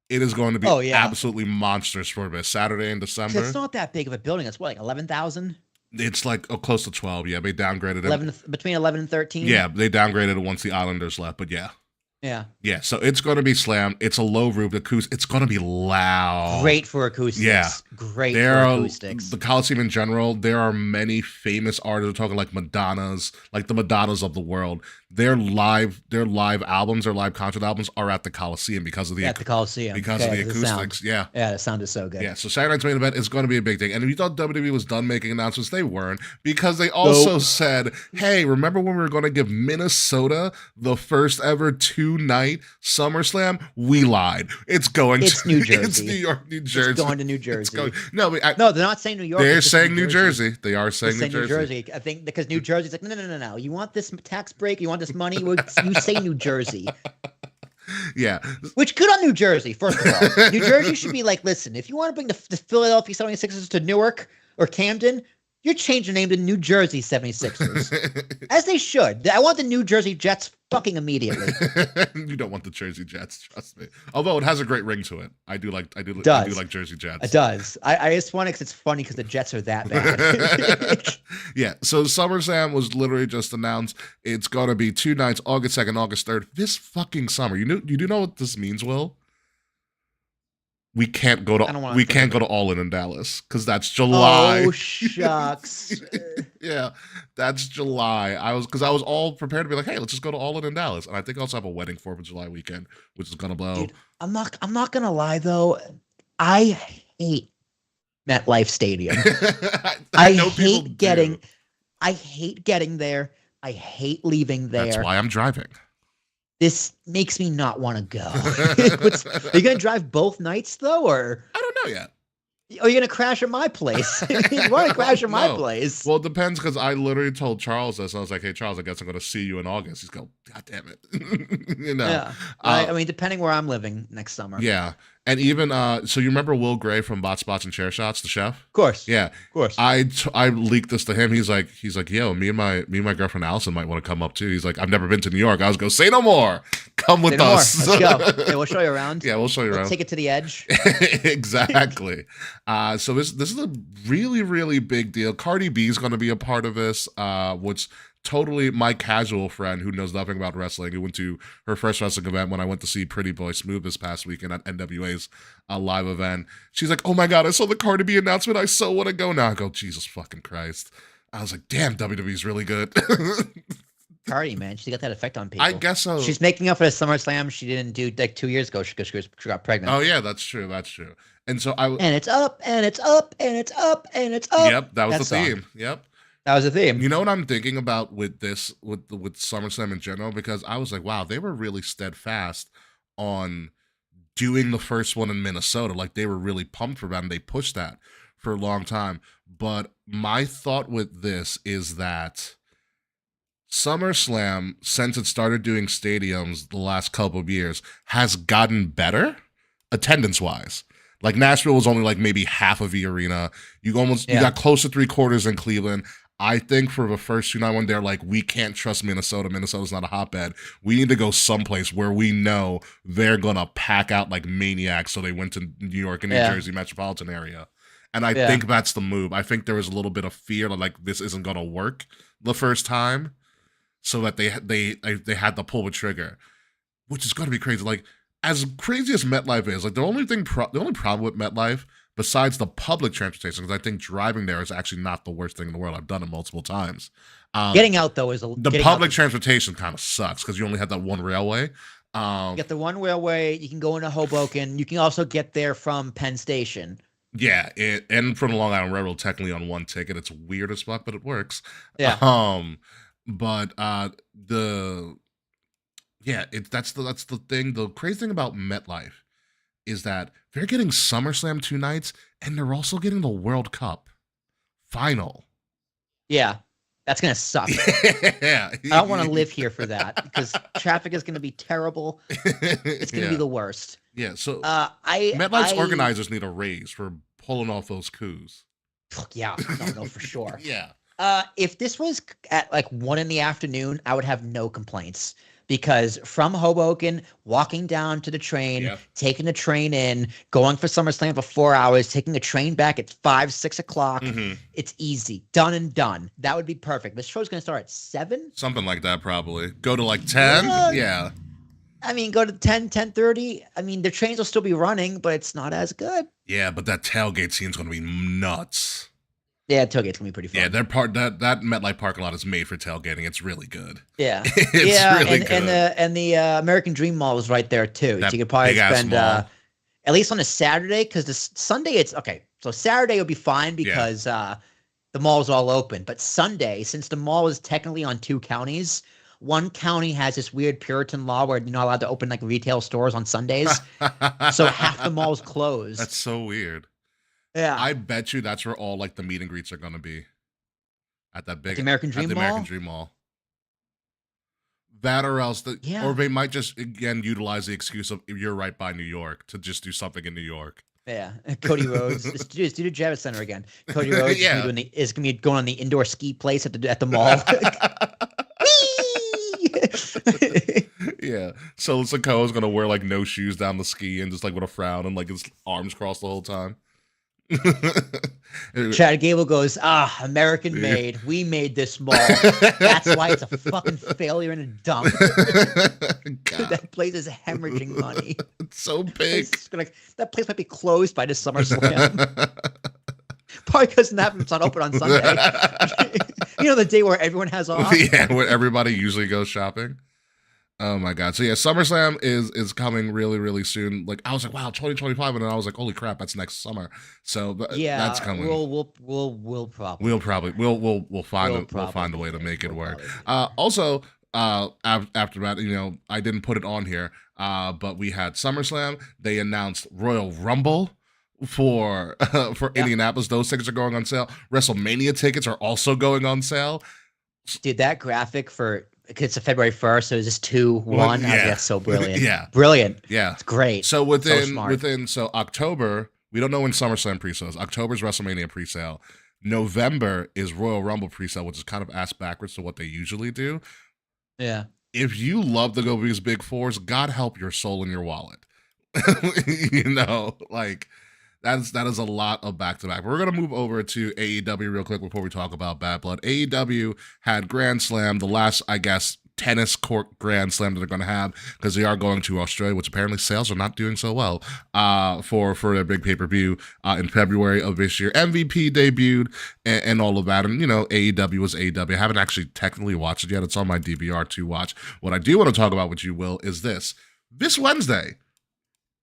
It is going to be absolutely monstrous for this Saturday in December. It's not that big of a building. It's what, like 11,000? It's like close to 12. Yeah, they downgraded it. Between 11 and 13? Yeah, they downgraded it once the Islanders left, but yeah. Yeah. Yeah, so it's going to be slammed. It's a low roof. It's going to be loud. Great for acoustics. Yeah. Great for acoustics. The Coliseum in general, there are many famous artists. We're talking like Madonnas, like the Madonnas of the world. Their live albums, their live concert albums are at the Coliseum because of the Coliseum. Because of the acoustics. Yeah. Yeah, the sound is so good. Yeah, so Saturday night's main event is going to be a big thing. And if you thought WWE was done making announcements, they weren't, because they also said, hey, remember when we were going to give Minnesota the first ever 2-night SummerSlam? We lied. It's New Jersey. It's New York, New Jersey. It's going to New Jersey. No, they're not saying New York. They're saying New Jersey. They are saying New Jersey. I think because New Jersey's like, no. You want this tax break? You want this money? You say New Jersey. Yeah. Which good on New Jersey, first of all. New Jersey should be like, listen, if you want to bring the Philadelphia 76ers to Newark or Camden, you're changing the name to New Jersey 76ers. As they should. I want the New Jersey Jets fucking immediately. You don't want the Jersey Jets, trust me. Although it has a great ring to it. I do like Jersey Jets. It does. I just want it because it's funny because the Jets are that bad. Yeah. So SummerSlam was literally just announced. It's gonna be 2 nights, August 2nd, August 3rd. This fucking summer. You do know what this means, Will? We can't go to All In Dallas because that's July. Oh shucks. Yeah, that's July. I was all prepared to be like, hey, let's just go to All In Dallas, and I think I also have a wedding 4th of July weekend, which is gonna blow. Dude, I'm not gonna lie though, I hate MetLife Stadium. I hate getting there. I hate leaving there. That's why I'm driving. This makes me not want to go. Are you going to drive both nights, though, or? I don't know yet. Oh, you're gonna crash at my place. You want to crash at my No. place? Well, it depends because I literally told Charles this. I was like, "Hey, Charles, I guess I'm going to see you in August." He's going, "God damn it," you know. Yeah. Uh, I mean, depending where I'm living next summer. yeah, and even so, you remember Will Gray from Bot Spots and Chair Shots, the chef? Of course. Yeah, Of course. I leaked this to him. He's like, yo, me and my girlfriend Allison might want to come up too. He's like, I've never been to New York. I was go, say no more. Come with Say no more. us. Let's go. Yeah, we'll show you around. Yeah, we'll show you Let's around. take it to the edge. Exactly. So this is a really, really big deal. Cardi B is going to be a part of this, which totally my casual friend who knows nothing about wrestling, who went to her first wrestling event when I went to see Pretty Boy Smooth this past weekend at NWA's live event. She's like, oh my God, I saw the Cardi B announcement. I so want to go now. I go, Jesus fucking Christ. I was like, damn, WWE's really good. Cardi, man, she got that effect on people. I guess so. She's making up for the SummerSlam she didn't do like 2 years ago. She got pregnant. Oh yeah, that's true. That's true. And so and it's up, and it's up, and it's up, and it's up. Yep, that was the song. theme. Yep. That was the theme. You know what I'm thinking about with this, with SummerSlam in general? Because I was like, wow, they were really steadfast on doing the first one in Minnesota. Like they were really pumped for that, and they pushed that for a long time. But my thought with this is that SummerSlam, since it started doing stadiums the last couple of years, has gotten better attendance-wise. Like Nashville was only like maybe half of the arena. You got close to 3/4 in Cleveland. I think for the first 2 nights when they're like, we can't trust Minnesota. Minnesota's not a hotbed. We need to go someplace where we know they're gonna pack out like maniacs. So they went to New York and New Jersey metropolitan area. And I think that's the move. I think there was a little bit of fear that like this isn't gonna work the first time, so that they had to pull the trigger, which is gonna be crazy. Like as crazy as MetLife is, like the only problem with MetLife, besides the public transportation, because I think driving there is actually not the worst thing in the world. I've done it multiple times. Getting out though is the public transportation kind of sucks because you only have that one railway. You get the one railway. You can go into Hoboken. You can also get there from Penn Station. Yeah, and from the Long Island Railroad, technically on one ticket. It's weird as fuck, but it works. Yeah. But that's the thing. The crazy thing about MetLife is that they're getting SummerSlam 2 nights, and they're also getting the World Cup final. Yeah, that's gonna suck. Yeah, I don't want to live here for that because traffic is gonna be terrible. It's gonna be the worst. Yeah, so MetLife's organizers need a raise for pulling off those coups. Yeah, no, for sure. Yeah. If this was at like 1 PM, I would have no complaints because from Hoboken, walking down to the train, taking the train in, going for SummerSlam for 4 hours, taking a train back at 5, 6 o'clock. It's easy, done and done. That would be perfect. This show's gonna start at 7, something like that. Probably go to like 10. Yeah. I mean, go to 10, 10:30. I mean, the trains will still be running, but it's not as good. Yeah, but that tailgate scene's gonna be nuts. Yeah, tailgate's gonna be pretty fun. Yeah, that MetLife parking lot is made for tailgating. It's really good. Yeah, it's really good. And the American Dream Mall is right there too. That so you could probably spend mall. At least on a Saturday, because the Sunday it's okay. So Saturday will be fine because the mall's all open. But Sunday, since the mall is technically on 2 counties, one county has this weird Puritan law where you're not allowed to open like retail stores on Sundays. So half the mall's closed. That's so weird. Yeah. I bet you that's where all like the meet and greets are going to be. At that big the American Dream Mall? American Dream Mall. That or else or they might just again utilize the excuse of you're right by New York to just do something in New York. Yeah, Cody Rhodes. Let's do the Javits Center again. Cody Rhodes is gonna be going on the indoor ski place at the mall. Yeah, so Sikoa's gonna wear like no shoes down the ski and just like with a frown and like his arms crossed the whole time. Chad Gable goes, American made. We made this mall. That's why it's a fucking failure and a dump. That place is hemorrhaging money. It's so big. That place might be closed by this SummerSlam. Probably because it's not open on Sunday. You know, the day where everyone has off. Yeah, where everybody usually goes shopping. Oh my God. So yeah, SummerSlam is coming really, really soon. Like I was like, wow, 2025, and then I was like, holy crap, that's next summer. So that's coming. We'll find a way to make it work. Also, after that, you know, I didn't put it on here, but we had SummerSlam. They announced Royal Rumble, for Indianapolis. Those tickets are going on sale. WrestleMania tickets are also going on sale. Dude, that graphic it's a February 1st, so it's just 2-1. Yeah. I think that's so brilliant. Yeah. Brilliant. Yeah. It's great. So within October, we don't know when SummerSlam pre-sale is. October's WrestleMania pre-sale. November is Royal Rumble pre-sale, which is kind of ass backwards to what they usually do. Yeah. If you love to go to these big fours, God help your soul and your wallet. Like that is a lot of back-to-back. We're going to move over to AEW real quick before we talk about Bad Blood. AEW had Grand Slam, the last, I guess, tennis court Grand Slam that they're going to have, because they are going to Australia, which apparently sales are not doing so well for their big pay-per-view in February of this year. MVP debuted and all of that. And, AEW was AEW. I haven't actually technically watched it yet. It's on my DVR to watch. What I do want to talk about with you, Will, is this. This Wednesday,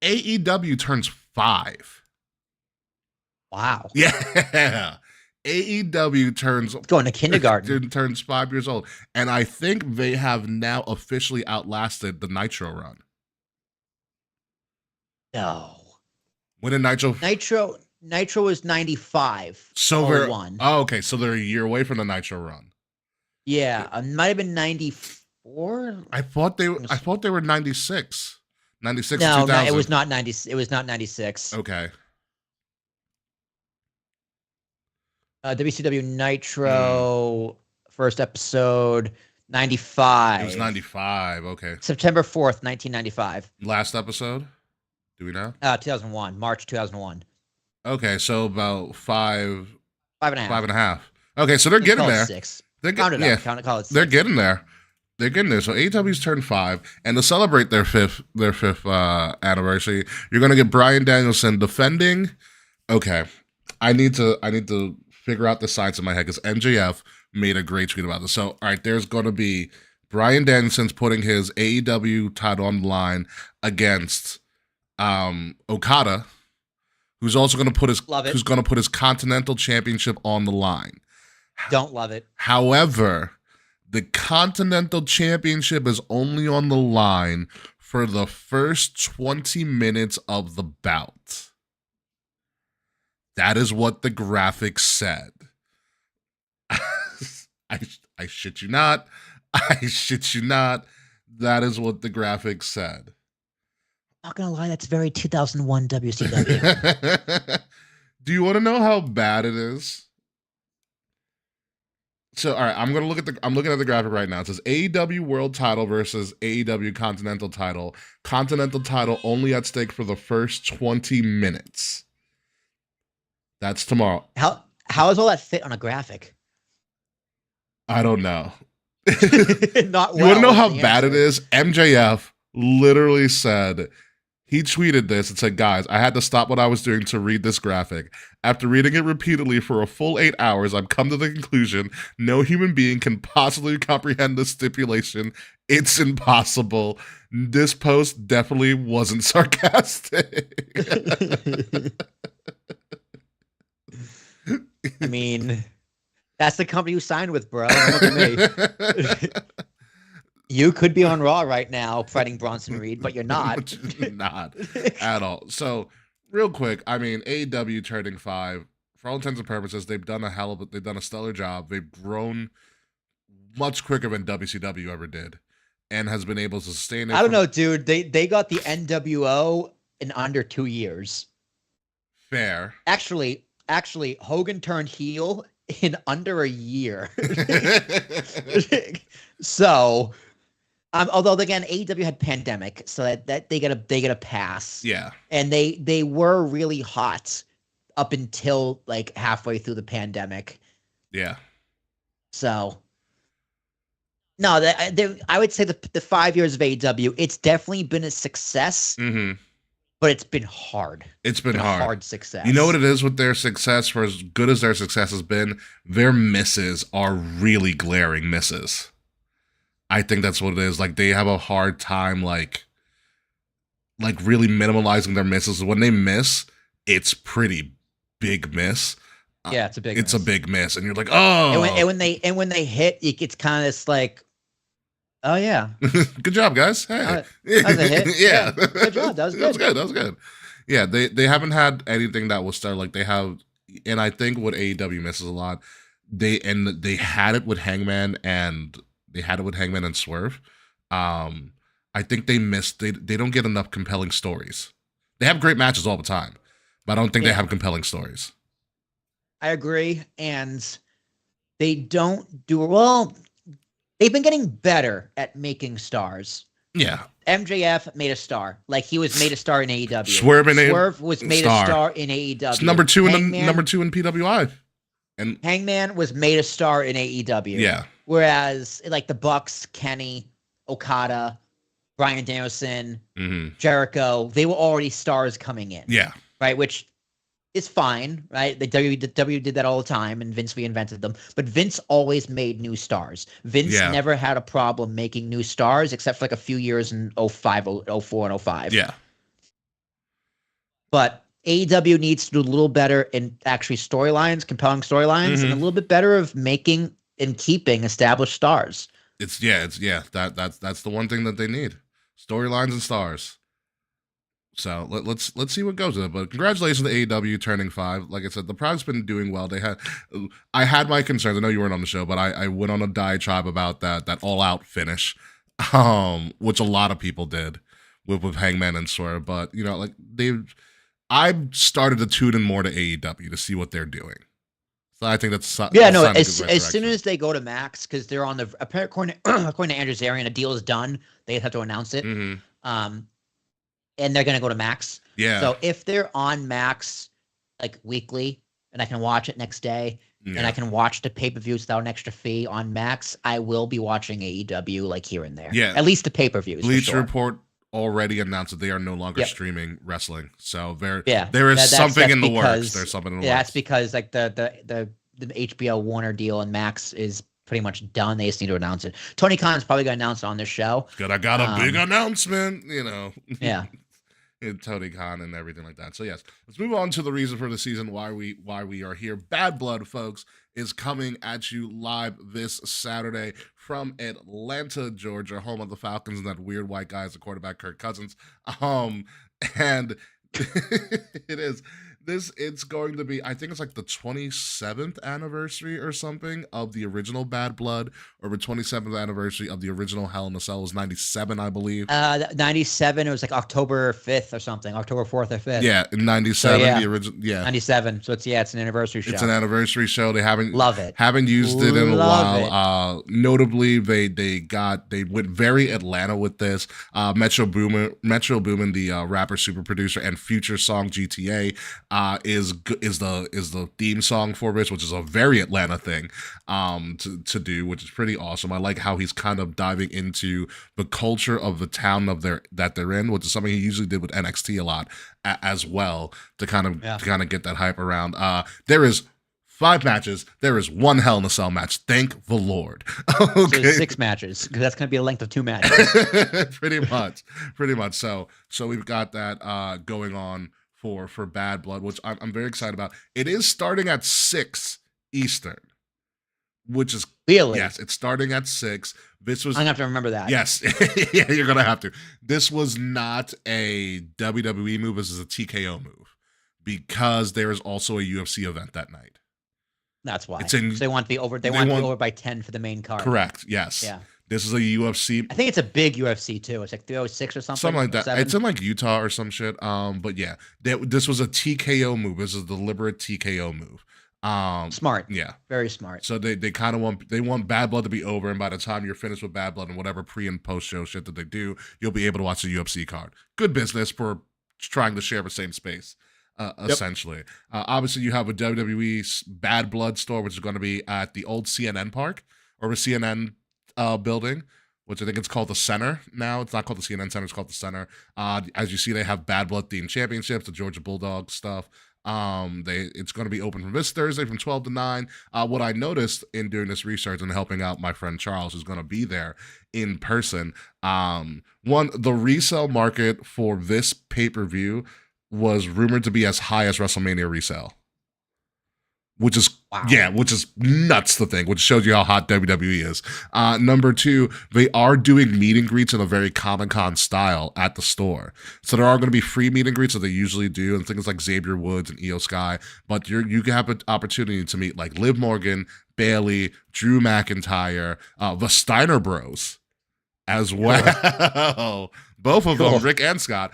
AEW turns 5. Wow. Yeah. AEW going to kindergarten. turns 5 years old. And I think they have now officially outlasted the Nitro run. No. When did Nitro was 95. So okay. So they're a year away from the Nitro run. Yeah. It might have been 94. I thought they were 96. 96 no, 2000. it was not 90. It was not 96. Okay. WCW Nitro first episode 95. It was 95. Okay. September 4th, 1995. Last episode? Do we know? 2001. March 2001. Okay, so about 5 and a half. Okay, so they're getting there. 6. They're call it 6. They're getting there. They're getting there. So AEW's turned 5, and to celebrate their fifth anniversary, you're gonna get Bryan Danielson defending. Okay, I need to figure out the science in my head, because MJF made a great tweet about this. So, all right, there's going to be Bryan Danielson's putting his AEW title on the line against Okada, who's also going to put his Continental Championship on the line. Don't love it. However, the Continental Championship is only on the line for the first 20 minutes of the bout. That is what the graphics said. I shit you not. I shit you not. That is what the graphics said. Not gonna lie, that's very 2001 WCW. Do you want to know how bad it is? So, all right, I'm looking at the graphic right now. It says AEW World Title versus AEW Continental Title. Continental Title only at stake for the first 20 minutes. That's tomorrow. How does all that fit on a graphic? I don't know. Not well. You want to know how bad it is? MJF literally said, he tweeted this and said, "Guys, I had to stop what I was doing to read this graphic. After reading it repeatedly for a full 8 hours, I've come to the conclusion no human being can possibly comprehend this stipulation. It's impossible. This post definitely wasn't sarcastic." I mean, that's the company you signed with, bro. Look at me. You could be on Raw right now fighting Bronson Reed, but you're not. Not at all. So, real quick, I mean, AEW turning 5, for all intents and purposes, they've done a stellar job. They've grown much quicker than WCW ever did, and has been able to sustain it. I don't know, dude. They got the NWO in under 2 years. Fair. Actually, Hogan turned heel in under a year. So, although again, AEW had pandemic, so that they get a pass. Yeah. And they were really hot up until like halfway through the pandemic. Yeah. So, no, I would say the 5 years of AEW, it's definitely been a success. Mm-hmm. But it's been hard. It's been hard. Hard success. You know what it is with their success? For as good as their success has been, their misses are really glaring misses. I think that's what it is. Like, they have a hard time, like really minimalizing their misses. When they miss, it's pretty big miss. Yeah, it's a big. It's a big miss, and you're like, oh. And when they hit, it's kind of just like, oh yeah, good job, guys. Hey, that was a hit. Yeah. Good job. That was good. That was good. Yeah, they haven't had anything that was star like they have, and I think what AEW misses a lot, they had it with Hangman and Swerve. Um, I think they don't get enough compelling stories. They have great matches all the time, but I don't think they have compelling stories. I agree, and they don't do well. They've been getting better at making stars. Yeah. MJF made a star. Like he was made a star in AEW. Swerve was made a star in AEW. It's number two in PWI. And Hangman was made a star in AEW. Yeah. Whereas like the Bucks, Kenny, Okada, Bryan Danielson, Jericho, they were already stars coming in. Yeah. Right, which is fine, right? The W did that all the time, and Vince reinvented them. But Vince always made new stars. Vince never had a problem making new stars, except for like a few years in 05, 04, and 05. Yeah. But AEW needs to do a little better in actually storylines, compelling storylines, and a little bit better of making and keeping established stars. That's the one thing that they need: storylines and stars. So let's see what goes with it. But congratulations to AEW turning 5. Like I said, the product's been doing well. I had my concerns. I know you weren't on the show, but I went on a diatribe about that all out finish, which a lot of people did with Hangman and Swerve. But like I've started to tune in more to AEW to see what they're doing. So I think that's as soon as they go to Max, because they're on the according to Andrew Zarian, a deal is done. They have to announce it. And they're going to go to Max. Yeah. So if they're on Max like weekly and I can watch it next day and I can watch the pay-per-views without an extra fee on Max, I will be watching AEW like here and there. Yeah. At least the pay-per-views. Bleacher Report already announced that they are no longer streaming wrestling. So there is that's something in the because, works. There's something in the works. works. That's because like the HBO Warner deal and Max is pretty much done. They just need to announce it. Tony Khan's probably going to announce it on this show. Good. I got a big announcement, Yeah. Tony Khan and everything like that. So yes, let's move on to the reason for the season, why we are here. Bad Blood, folks, is coming at you live this Saturday from Atlanta, Georgia, home of the Falcons and that weird white guy as the quarterback, Kirk Cousins. And it's going to be, I think it's like the 27th anniversary or something of the original Bad Blood, or the 27th anniversary of the original Hell in a Cell. It was 97, I believe. 97, it was like October 5th or something, October 4th or 5th. Yeah, in 97, the original, 97. So it's an anniversary show. It's an anniversary show. They haven't used it in a while. Notably, they went very Atlanta with this. Metro Boomin, the rapper, super producer, and future song GTA is the theme song for this, which is a very Atlanta thing to do, which is pretty awesome. I like how he's kind of diving into the culture of the town that they're in, which is something he usually did with NXT a lot as well, to kind of get that hype around. There is 5 matches. There is 1 Hell in a Cell match. Thank the Lord. Okay. So 6 matches, because that's going to be the length of 2 matches. Pretty much. So we've got that going on for Bad Blood, which I'm very excited about. It is starting at 6 Eastern, which is really, yes, it's starting at 6. This was, I'm gonna have to remember that. Yes, yeah, you're gonna have to. This was not a WWE move. This is a TKO move, because there is also a UFC event that night. That's why. So they want to be over. They want to be over by 10 for the main card. Correct. Yes. Yeah. This is a UFC. I think it's a big UFC too. It's like 306 or something. Something like that. 7. It's in like Utah or some shit. But yeah, this was a TKO move. This is a deliberate TKO move. Smart. Yeah. Very smart. So they kind of want Bad Blood to be over, and by the time you're finished with Bad Blood and whatever pre and post show shit that they do, you'll be able to watch the UFC card. Good business for trying to share the same space. Essentially. Obviously, you have a WWE Bad Blood store, which is going to be at the old CNN Park, or the CNN building, which I think it's called the Center now. It's not called the CNN Center, it's called the Center. As you see, they have Bad Blood themed championships, the Georgia Bulldog stuff. It's going to be open from this Thursday from 12 to 9. What I noticed in doing this research and helping out my friend Charles, who's going to be there in person, the resale market for this pay-per-view was rumored to be as high as WrestleMania resale. which is Wow. which is nuts to think, which shows you how hot WWE is. Number 2, they are doing meet and greets in a very Comic-Con style at the store. So there are going to be free meet and greets that they usually do, and things like Xavier Woods and Io Sky. But you have an opportunity to meet like Liv Morgan, Bailey, Drew McIntyre, the Steiner Bros as well. Both of them, Rick and Scott.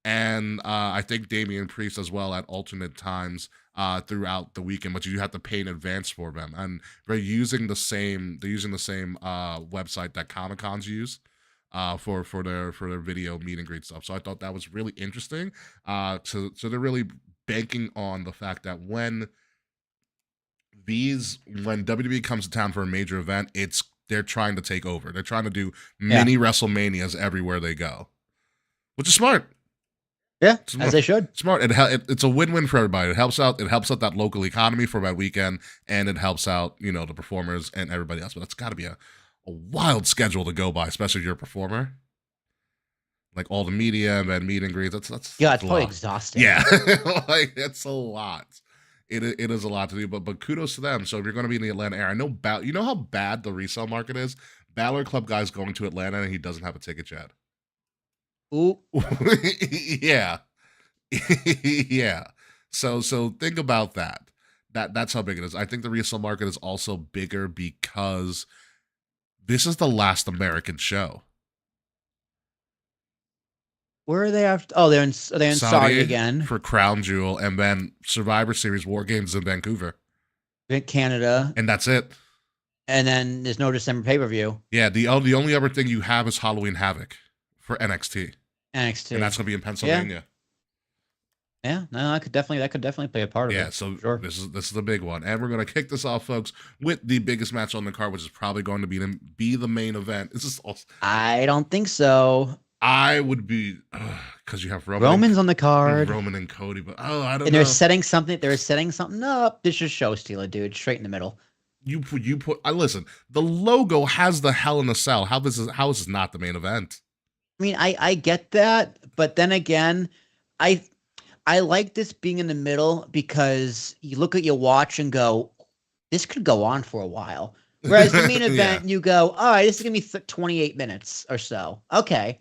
And I think Damian Priest as well at alternate times throughout the weekend, but you have to pay in advance for them. And they're using the same website that Comic Cons use for their video meet and greet stuff. So I thought that was really interesting. So they're really banking on the fact that when WWE comes to town for a major event, they're trying to take over. They're trying to do mini WrestleManias everywhere they go, which is smart. Yeah, as they should. Smart. It's a win-win for everybody. It helps out that local economy for that weekend, and it helps out, the performers and everybody else. But that's got to be a wild schedule to go by, especially if you're a performer. Like all the media and then meet and greets. That's it's probably exhausting. Yeah, like it's a lot. It is a lot to do, but kudos to them. So if you're going to be in the Atlanta area, I know you know how bad the resale market is. Balor Club guy's going to Atlanta and he doesn't have a ticket yet. Ooh. Yeah. Yeah. So think about that. That's how big it is. I think the resale market is also bigger because this is the last American show. Where are they after? Oh, they're in Saudi again for Crown Jewel, and then Survivor Series War Games in Vancouver, in Canada, and that's it. And then there's no December pay-per-view. Yeah, the only other thing you have is Halloween Havoc for NXT. And that's going to be in Pennsylvania. Yeah, no, that could definitely play a part of it. Yeah, so sure. This is the big one, and we're going to kick this off, folks, with the biggest match on the card, which is probably going to be the main event. This is awesome. I don't think so. I would be because you have Roman's on the card, Roman and Cody, but I don't know. And they're setting something up. This is show stealer, dude, straight in the middle. You put. Listen. The logo has the Hell in a Cell. How is this not the main event? I mean, I get that, but then again, I like this being in the middle because you look at your watch and go, this could go on for a while. Whereas the main event, you go, all right, this is gonna be 28 minutes or so. Okay.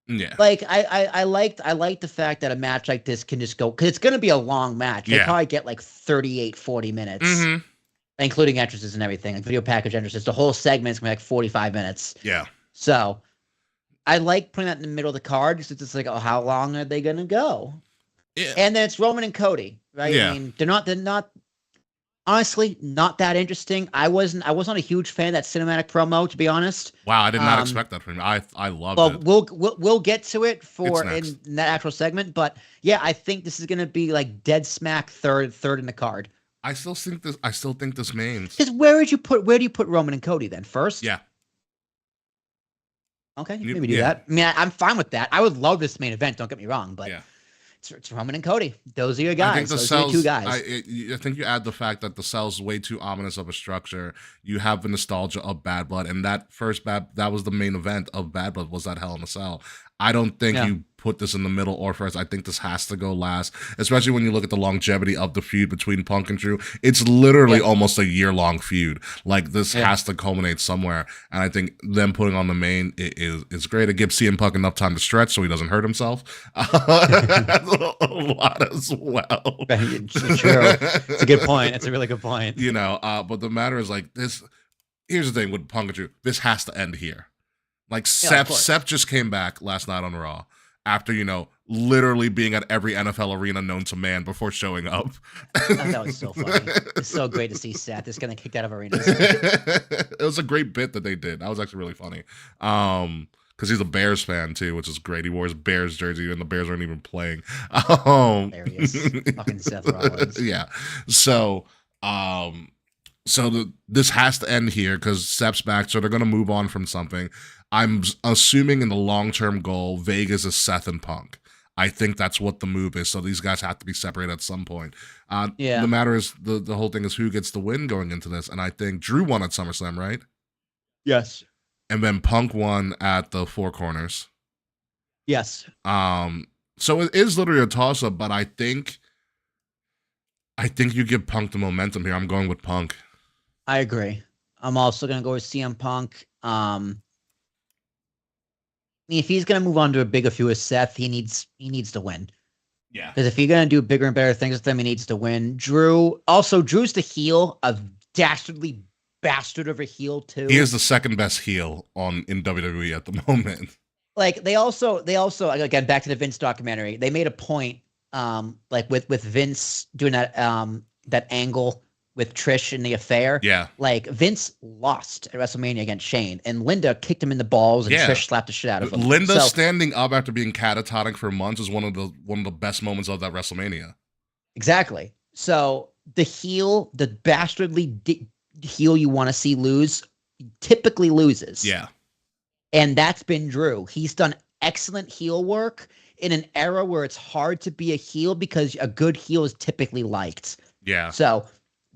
Yeah. Like I like the fact that a match like this can just go, because it's gonna be a long match. They probably get like 38, 40 minutes. Mm-hmm. Including entrances and everything, like video package entrances. The whole segment's gonna be like 45 minutes. Yeah. So I like putting that in the middle of the card because it's just like, oh, how long are they gonna go? Yeah. And then it's Roman and Cody, right? Yeah. I mean, they're not honestly not that interesting. I wasn't a huge fan of that cinematic promo, to be honest. Wow, I did not expect that from you. I loved it. We'll get to it in that actual segment, but yeah, I think this is gonna be like dead smack third in the card. I still think this means. Because where do you put Roman and Cody then? First? Yeah. Okay, maybe do that. I mean, I'm fine with that. I would love this main event. Don't get me wrong, but it's Roman and Cody. Those are your guys. I think those are your two guys. I think you add the fact that the Cell's way too ominous of a structure. You have the nostalgia of Bad Blood, and that was the main event of Bad Blood, was that Hell in a Cell. I don't think you put this in the middle or first. I think this has to go last, especially when you look at the longevity of the feud between Punk and Drew. It's literally almost a year-long feud. Like, this has to culminate somewhere, and I think them putting on the main is great. It gives CM Punk enough time to stretch so he doesn't hurt himself a lot as well. True. It's a good point. It's a really good point. But the matter is, like, this. Here's the thing with Punk and Drew. This has to end here. Like, Seth just came back last night on Raw after, literally being at every NFL arena known to man before showing up. That was so funny. It's so great to see Seth. It's going to kick out of arenas. It was a great bit that they did. That was actually really funny. Because he's a Bears fan, too, which is great. He wore his Bears jersey, and the Bears aren't even playing. Hilarious. Fucking Seth Rollins. Yeah. So this has to end here because Seth's back, so they're going to move on from something. I'm assuming in the long-term goal, Vegas is Seth and Punk. I think that's what the move is. So these guys have to be separated at some point. The matter is, the whole thing is who gets the win going into this. And I think Drew won at SummerSlam, right? Yes. And then Punk won at the Four Corners. Yes. So it is literally a toss-up, but I think I think you give Punk the momentum here. I'm going with Punk. I agree. I'm also gonna go with CM Punk. If he's gonna move on to a bigger feud with Seth, he needs to win. Yeah. Because if you're gonna do bigger and better things with him, he needs to win. Drew's the heel, a dastardly bastard of a heel too. He is the second best heel in WWE at the moment. Like they also again, back to the Vince documentary, they made a point, like with Vince doing that angle with Trish in the affair. Yeah. Like Vince lost at WrestleMania against Shane, and Linda kicked him in the balls, and Trish slapped the shit out of him. Linda standing up after being catatonic for months is one of the best moments of that WrestleMania. Exactly. So the bastardly heel you want to see lose typically loses. Yeah. And that's been Drew. He's done excellent heel work in an era where it's hard to be a heel because a good heel is typically liked. Yeah. So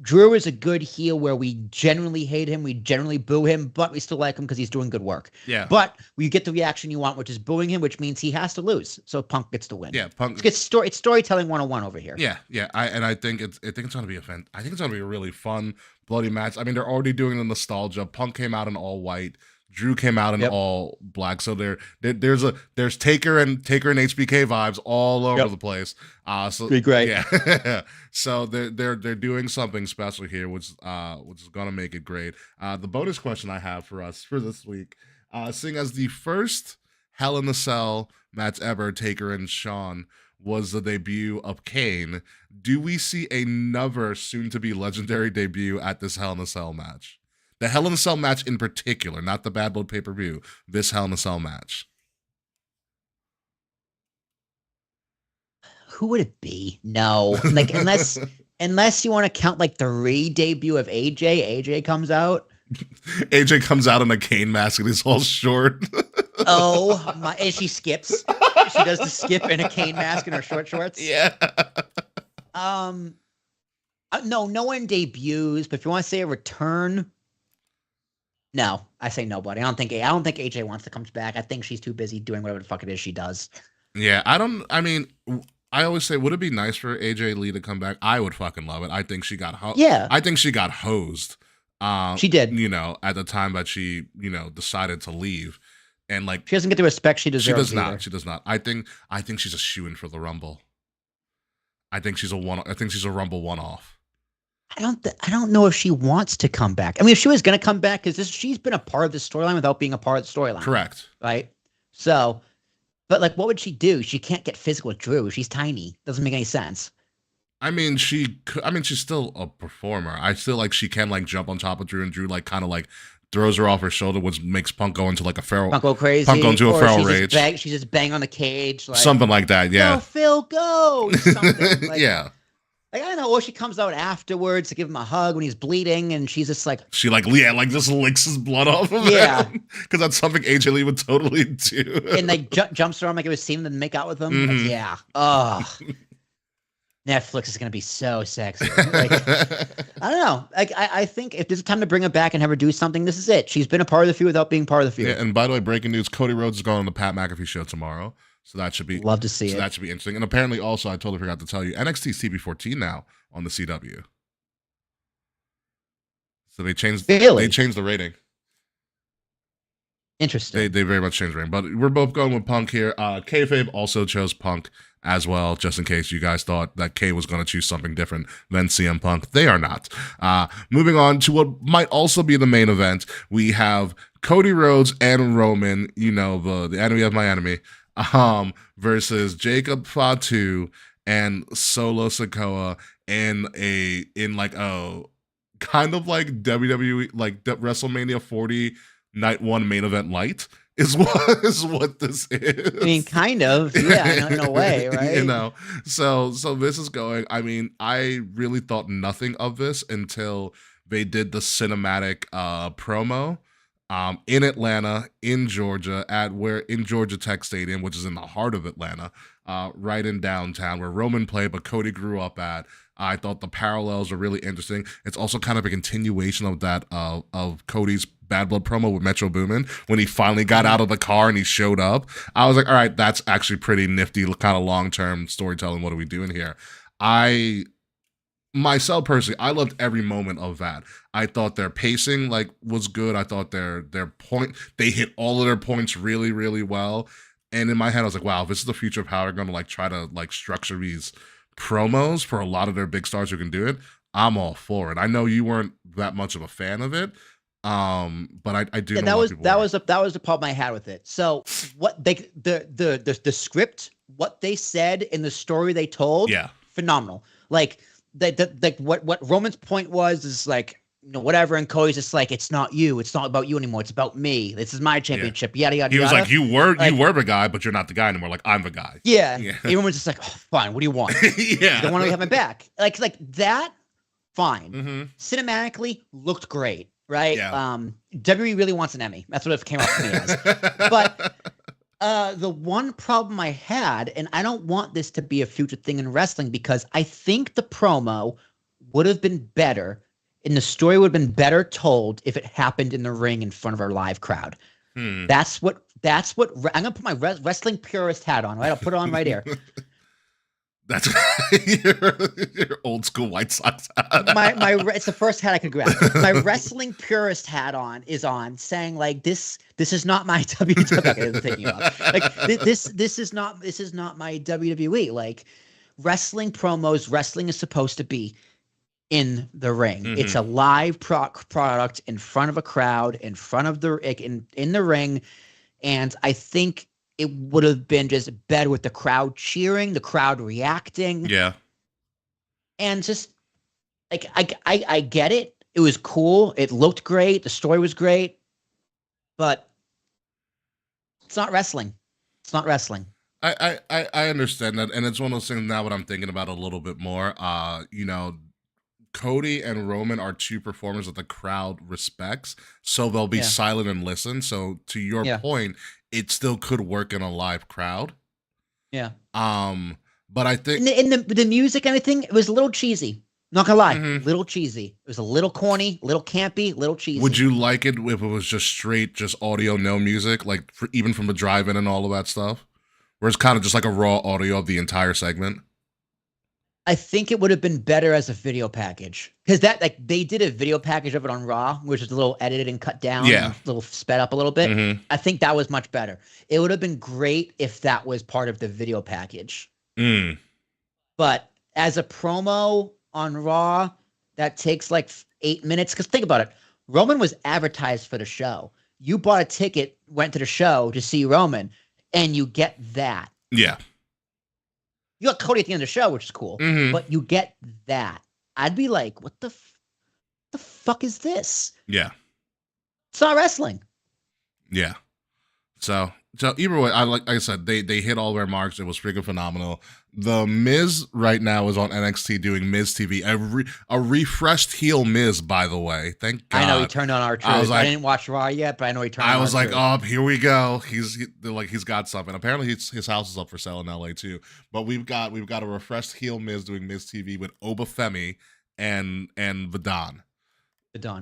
Drew is a good heel where we generally hate him, we generally boo him, but we still like him because he's doing good work. Yeah. But we get the reaction you want, which is booing him, which means he has to lose. So Punk gets to win. Yeah, Punk. It's storytelling 101 over here. Yeah, yeah. I think it's gonna be I think it's gonna be a really fun, bloody match. I mean, they're already doing the nostalgia. Punk came out in all white. Drew came out in all black, so there's Taker and HBK vibes all over the place. So be great. Yeah. So they're doing something special here, which is gonna make it great. The bonus question I have for us for this week, seeing as the first Hell in a Cell match ever, Taker and Shawn, was the debut of Kane. Do we see another soon-to-be legendary debut at this Hell in a Cell match? The Hell in a Cell match in particular, not the Bad Blood pay-per-view. This Hell in a Cell match. Who would it be? No, like unless you want to count like the re-debut of AJ. AJ comes out. AJ comes out in a Kane mask and he's all short. Oh my! And she skips. She does the skip in a Kane mask and her short shorts. Yeah. No one debuts. But if you want to say a return, no, I say nobody. I don't think AJ wants to come back. I think she's too busy doing whatever the fuck it is she does. Yeah, I always say, would it be nice for AJ Lee to come back? I would fucking love it. I think she got I think she got hosed. She did. At the time that she, decided to leave. And like she doesn't get the respect she deserves. She does not. I think she's a shoo-in for the Rumble. I think she's a Rumble one-off. I don't know if she wants to come back. I mean, if she was going to come back, because she's been a part of the storyline without being a part of the storyline. Correct. Right. So, but like, what would she do? She can't get physical with Drew. She's tiny. Doesn't make any sense. I mean, she's still a performer. I feel like she can like jump on top of Drew, and Drew like kind of like throws her off her shoulder, which makes Punk go into like a feral. Punk go crazy. Punk go into a feral rage. She just bang on the cage. Like, something like that. Yeah. Go, Phil, go. Something. Like, yeah. Like, I don't know. Or she comes out afterwards to give him a hug when he's bleeding, and she's just like, she like just licks his blood off of him. Because that's something AJ Lee would totally do. And like jumps around like it was seeing them make out with him. Mm-hmm. Like, yeah. Oh. Netflix is going to be so sexy. Like, I don't know. Like, I think if there's a time to bring her back and have her do something, this is it. She's been a part of the feud without being part of the feud. Yeah, and by the way, breaking news, Cody Rhodes is going on the Pat McAfee show tomorrow. So that should be love to see it. That should be interesting. And apparently also, I totally forgot to tell you, NXT's TB14 now on the CW. So they changed the rating. Interesting. They very much changed the rating. But we're both going with Punk here. Kayfabe also chose Punk as well, just in case you guys thought that Kay was going to choose something different than CM Punk. They are not. Moving on to what might also be the main event, we have Cody Rhodes and Roman, the enemy of my enemy, versus Jacob Fatu and Solo Sikoa in like a kind of like WWE, like WrestleMania 40 night one main event light. Is what this is. I mean, kind of, yeah, in a way, right? So this is going. I mean, I really thought nothing of this until they did the cinematic promo in Atlanta, in Georgia, in Georgia Tech Stadium, which is in the heart of Atlanta, right in downtown, where Roman played, but Cody grew up at. I thought the parallels are really interesting. It's also kind of a continuation of that of Cody's Bad Blood promo with Metro Boomin when he finally got out of the car and he showed up. I was like, all right, that's actually pretty nifty, kind of long-term storytelling. What are we doing here? myself personally, I loved every moment of that. I thought their pacing like was good. I thought their point, they hit all of their points really, really well. And in my head, I was like, wow, this is the future of how they're going to like try to like structure these promos for a lot of their big stars who can do it. I'm all for it. I know you weren't that much of a fan of it, but I do. Yeah, know that was the problem I had with it. So what they the script, what they said in the story they told, yeah, phenomenal. Like what Roman's point was is like, you know, whatever, and Cody's just like, it's not you, it's not about you anymore, it's about me. This is my championship. Yeah. Yada yada. He was yada. like, you were the guy, but you're not the guy anymore. Like, I'm the guy. Yeah. Everyone's just like, oh, fine. What do you want? Yeah. You don't want to have my back. Like that. Fine. Mm-hmm. Cinematically looked great. Right. Yeah. WWE really wants an Emmy. That's what it came up to me as. But the one problem I had, and I don't want this to be a future thing in wrestling, because I think the promo would have been better and the story would have been better told if it happened in the ring in front of our live crowd. That's what I'm gonna put my wrestling purist hat on. Right, I'll put it on right here. That's your old school White Sox hat. It's the first hat I could grab. My wrestling purist hat is on, saying like this is not my WWE. Okay, I'm taking it off. Like this is not my WWE. Like wrestling promos, wrestling is supposed to be in the ring. Mm-hmm. It's a live product in front of a crowd, in front of in the ring, and I think it would have been just better with the crowd cheering, the crowd reacting. Yeah. And just like, I get it. It was cool. It looked great. The story was great, but it's not wrestling. It's not wrestling. I understand that. And it's one of those things now what I'm thinking about a little bit more. You know, Cody and Roman are two performers that the crowd respects, so they'll be silent and listen. So to your point, it still could work in a live crowd. Yeah. But I think in the music and everything, it was a little cheesy. Not gonna lie, little cheesy. It was a little corny, little campy, little cheesy. Would you like it if it was just straight, just audio, no music, like even from the drive-in and all of that stuff, where it's kind of just like a raw audio of the entire segment? I think it would have been better as a video package, because that like they did a video package of it on Raw, which is a little edited and cut down, a little sped up a little bit. I think that was much better. It would have been great if that was part of the video package. But as a promo on Raw, that takes like 8 minutes. Because think about it, Roman was advertised for the show. You bought a ticket, went to the show to see Roman, and you get that. Yeah. You got Cody at the end of the show, which is cool, but you get that. I'd be like, what the fuck is this? Yeah. It's not wrestling. Yeah. So either way, like I said, they hit all their marks. It was freaking phenomenal. The Miz right now is on NXT doing Miz TV. A refreshed heel Miz, by the way. Thank God. I know he turned on R-Truth. I didn't watch Raw yet, but I know he turned on R-Truth. I was like, oh, here we go. He's got something. Apparently his house is up for sale in LA too. But we've got a refreshed heel Miz doing Miz TV with Obafemi and Vidon.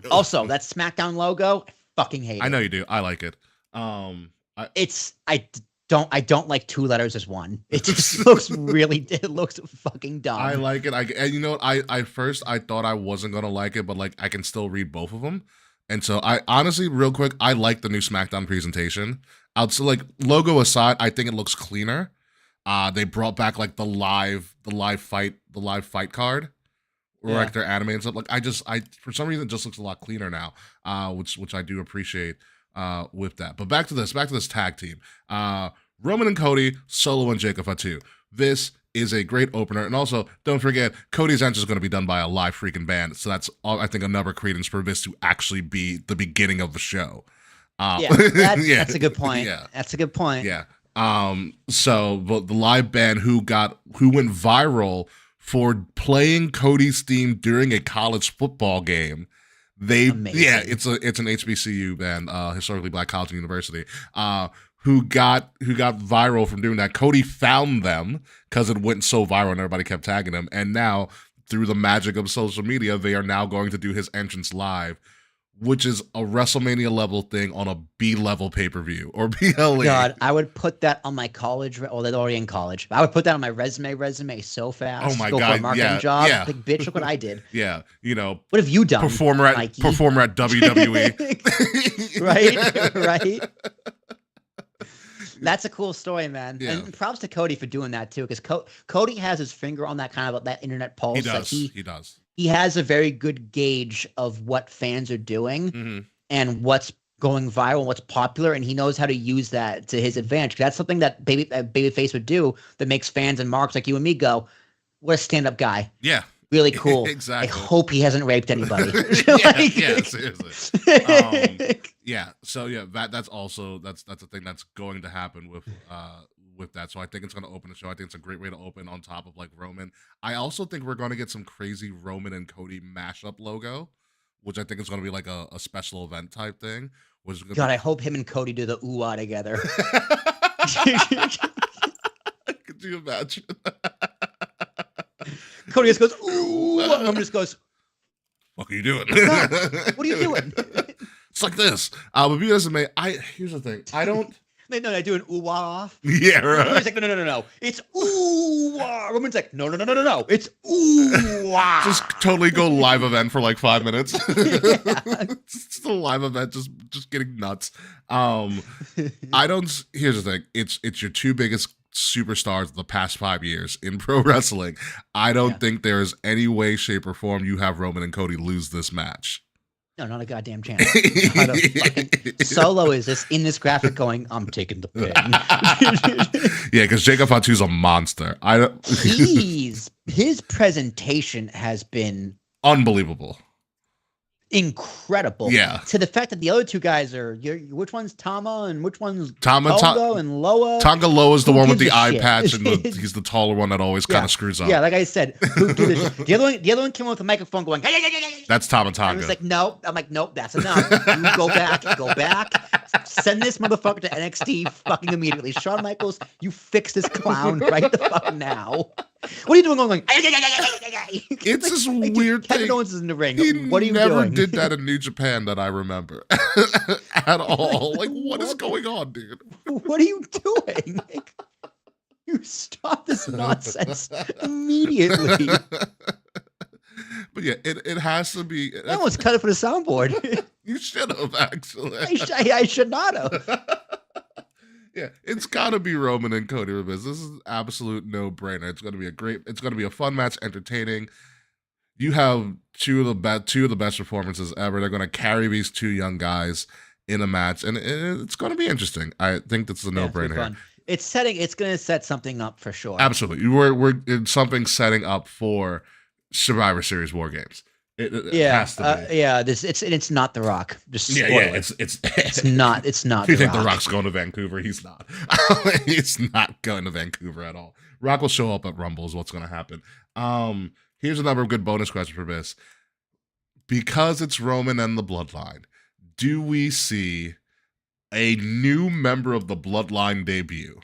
Also, that SmackDown logo, I fucking hate it. I know you do. I like it. I don't like two letters as one. It just looks it looks fucking dumb. I like it. And you know what? I first thought I wasn't gonna like it, but like I can still read both of them. And so I honestly, real quick, I like the new SmackDown presentation. So like logo aside, I think it looks cleaner. They brought back like the live fight card. Or like their anime and stuff. Like I for some reason it just looks a lot cleaner now. Which I do appreciate with that. But back to this tag team. Roman and Cody, Solo and Jacob Fatu. This is a great opener. And also, don't forget, Cody's entrance is going to be done by a live freaking band. So that's, I think, another credence for this to actually be the beginning of the show. That's a good point. Yeah. That's a good point. Yeah. So but the live band who went viral for playing Cody's theme during a college football game. It's an HBCU band, historically black college and university, who got viral from doing that. Cody found them because it went so viral and everybody kept tagging him. And now, through the magic of social media, they are now going to do his entrance live which is a WrestleMania level thing on a B level pay-per-view or BLE. God, I would put that on my college. Well, they're already in college. I would put that on my resume so fast. Oh my Go God, for a marketing yeah, job. yeah. Like, bitch, look what I did. Yeah, you know, What have you done? performer at Mikey? WWE. Right. That's a cool story, man. Yeah. And props to Cody for doing that too, because Cody has his finger on that kind of that internet pulse. He does. Like he does. He has a very good gauge of what fans are doing and what's going viral, what's popular, and he knows how to use that to his advantage. That's something that babyface would do that makes fans and marks like you and me go, "What a stand-up guy!" Yeah. Really cool. Exactly. I hope he hasn't raped anybody. yeah, seriously. Yeah. So yeah, that's also that's a thing that's going to happen with that. So I think it's going to open the show. I think it's a great way to open on top of like Roman. I also think we're going to get some crazy Roman and Cody mashup logo, which I think is going to be like a special event type thing. God, I hope him and Cody do the ooh-ah together. Could you imagine? Cody just goes, ooh, and Roman just goes, what are you doing? what are you doing? It's like this. But because here's the thing. I don't. No, I do an ooh-ah off. Yeah, right. Roman's like, no. It's ooh-ah. Roman's like, no. It's ooh-ah. Just totally go live event for like 5 minutes. Just a live event, just getting nuts. I don't. Here's the thing. It's your two biggest superstars of the past 5 years in pro wrestling. I don't think there's any way, shape, or form you have Roman and Cody lose this match. No, not a goddamn chance. Solo is this in this graphic going, I'm taking the pin. Yeah, because Jacob Fatu's a monster. His presentation has been unbelievable. Incredible. Yeah. To the fact that the other two guys are, which one's Tama and which one's Tonga and Loa? Tonga Loa is the one with the eye shit? patch, and he's the taller one that always kind of screws up. Yeah, like I said, the other one came up with a microphone going, hey. That's Tama Tonga. I was like, no. I'm like, nope, that's enough. You go back. Send this motherfucker to NXT fucking immediately. Shawn Michaels, you fix this clown right the fuck now. What are you doing going it's this weird Kevin thing. Owens is in the ring. He What are you never doing? did that in New Japan that I remember at all. Like, what is going on, dude? What are you doing? You stop this nonsense immediately. But yeah, it has to be. I almost cut it for the soundboard. You should have, actually. I should not have. Yeah, it's got to be Roman and Cody for this. This is an absolute no-brainer. It's going to be a fun match, entertaining. You have two of the best performances ever. They're going to carry these two young guys in a match, and it's going to be interesting. I think that's a no-brainer here. It's going to set something up for sure. Absolutely. We're in something setting up for Survivor Series War Games. It has to be. It's not The Rock. Just spoil it. It's not. If you think The Rock's going to Vancouver, he's not. He's not going to Vancouver at all. Rock will show up at Rumble is what's going to happen. Here's another good bonus question for this. Because it's Roman and the Bloodline, do we see a new member of the Bloodline debut?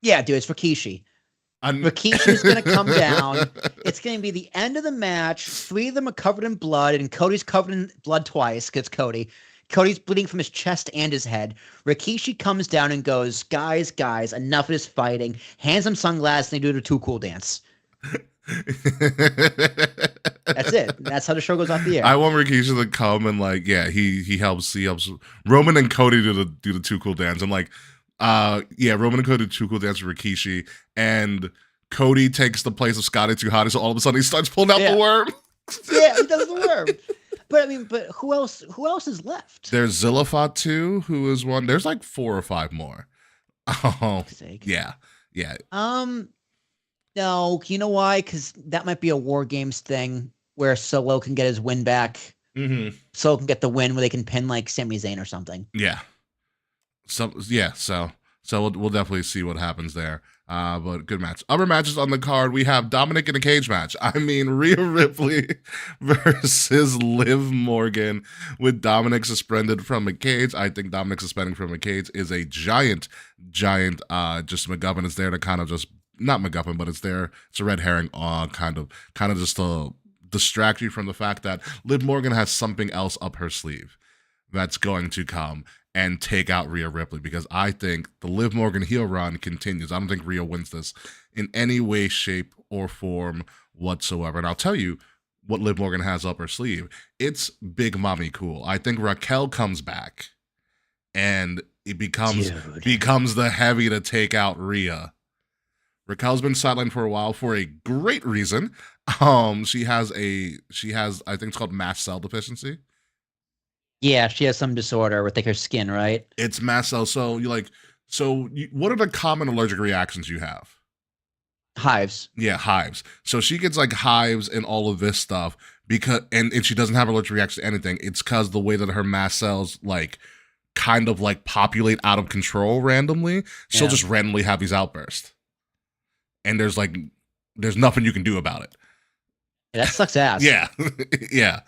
Yeah, dude, it's Rikishi. Rikishi's going to come down. It's going to be the end of the match. 3 of them are covered in blood, and Cody's covered in blood twice because Cody. Cody's bleeding from his chest and his head. Rikishi comes down and goes, guys, enough of this fighting. Hands them sunglasses, and they do the Too Cool dance. That's it. That's how the show goes off the air. I want Rikishi to come and he helps Roman and Cody do the Too Cool dance. And Roman and Cody do Too Cool dance with Rikishi, and Cody takes the place of Scotty Too Hotty, so all of a sudden he starts pulling out the worm. Yeah, he does the worm. But who else is left? There's Zillafat too, who is one. There's like 4 or 5 more. Oh, yeah. No, you know why? Because that might be a War Games thing where Solo can get his win back. Mm-hmm. Solo can get the win where they can pin like Sami Zayn or something. Yeah. So we'll definitely see what happens there. But good match. Other matches on the card, we have Dominic in a cage match. I mean, Rhea Ripley versus Liv Morgan with Dominic suspended from a cage. I think Dominic suspending from a cage is a giant, just MacGuffin is there to kind of just, not MacGuffin, but it's there. It's a red herring, kind of just to distract you from the fact that Liv Morgan has something else up her sleeve that's going to come and take out Rhea Ripley, because I think the Liv Morgan heel run continues. I don't think Rhea wins this in any way, shape, or form whatsoever. And I'll tell you what Liv Morgan has up her sleeve. It's Big Mommy Cool. I think Raquel comes back and it becomes the heavy to take out Rhea. Raquel's been sidelined for a while for a great reason. She has I think it's called mast cell deficiency. Yeah, she has some disorder with like her skin, right? It's mast cell. So what are the common allergic reactions you have? Hives. Yeah, hives. So she gets like hives and all of this stuff because and she doesn't have allergic reaction to anything. It's because the way that her mast cells like kind of like populate out of control randomly. She'll just randomly have these outbursts. And there's nothing you can do about it. Yeah, that sucks ass. Yeah. Yeah.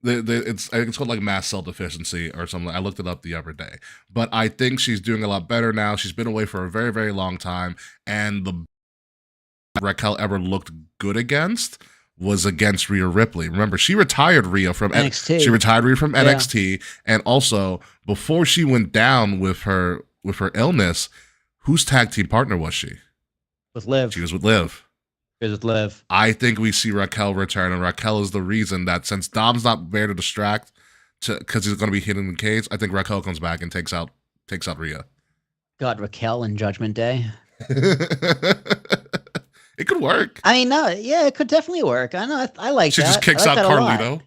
I think it's called like mast cell deficiency or something. I looked it up the other day. But I think she's doing a lot better now. She's been away for a very, very long time. And the Raquel ever looked good against was against Rhea Ripley. Remember, she retired Rhea from NXT. She retired Rhea from NXT, and also before she went down with her illness, whose tag team partner was she? With Liv. She was with Liv. She was with Liv. I think we see Raquel return, and Raquel is the reason that since Dom's not there to distract, because he's going to be hitting the cage, I think Raquel comes back and takes out Rhea. God, Raquel and Judgment Day. It could work. I mean, no, yeah, it could definitely work. I know. I like she that. She just kicks out Carlito.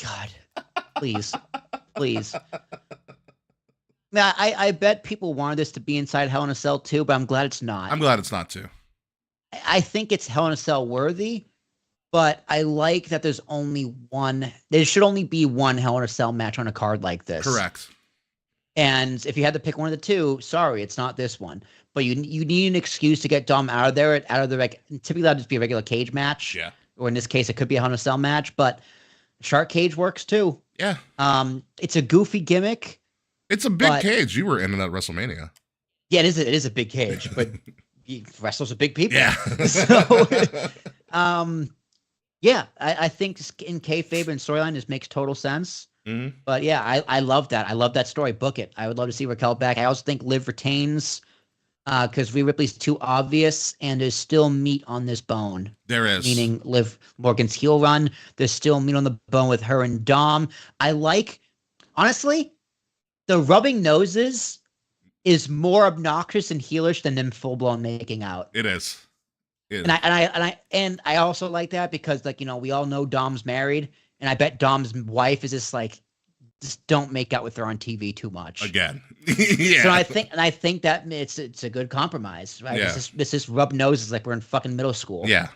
God, please. Now, I bet people wanted this to be inside Hell in a Cell too, but I'm glad it's not. I'm glad it's not too. I think it's Hell in a Cell worthy, but I like that there's only one. There should only be one Hell in a Cell match on a card like this. Correct. And if you had to pick one of the two, sorry, it's not this one. But you need an excuse to get Dom out of there. Typically that'd just be a regular cage match. Yeah. Or in this case, it could be a Hell in a Cell match. But Shark Cage works too. Yeah. It's a goofy gimmick. It's a big cage. You were in it at WrestleMania. Yeah, it is a big cage, but wrestlers are big people. Yeah. So, yeah, I think in kayfabe and storyline, this makes total sense. Mm-hmm. But yeah, I love that. I love that story. Book it. I would love to see Raquel back. I also think Liv retains because Rhea Ripley's too obvious, and there's still meat on this bone. There is. Meaning Liv Morgan's heel run. There's still meat on the bone with her and Dom. Honestly, the rubbing noses is more obnoxious and heelish than them full blown making out. It is. And I also like that because we all know Dom's married. And I bet Dom's wife is just don't make out with her on TV too much. Again. Yeah. So I think that it's a good compromise, right? Yeah. This is rub noses like we're in fucking middle school. Yeah.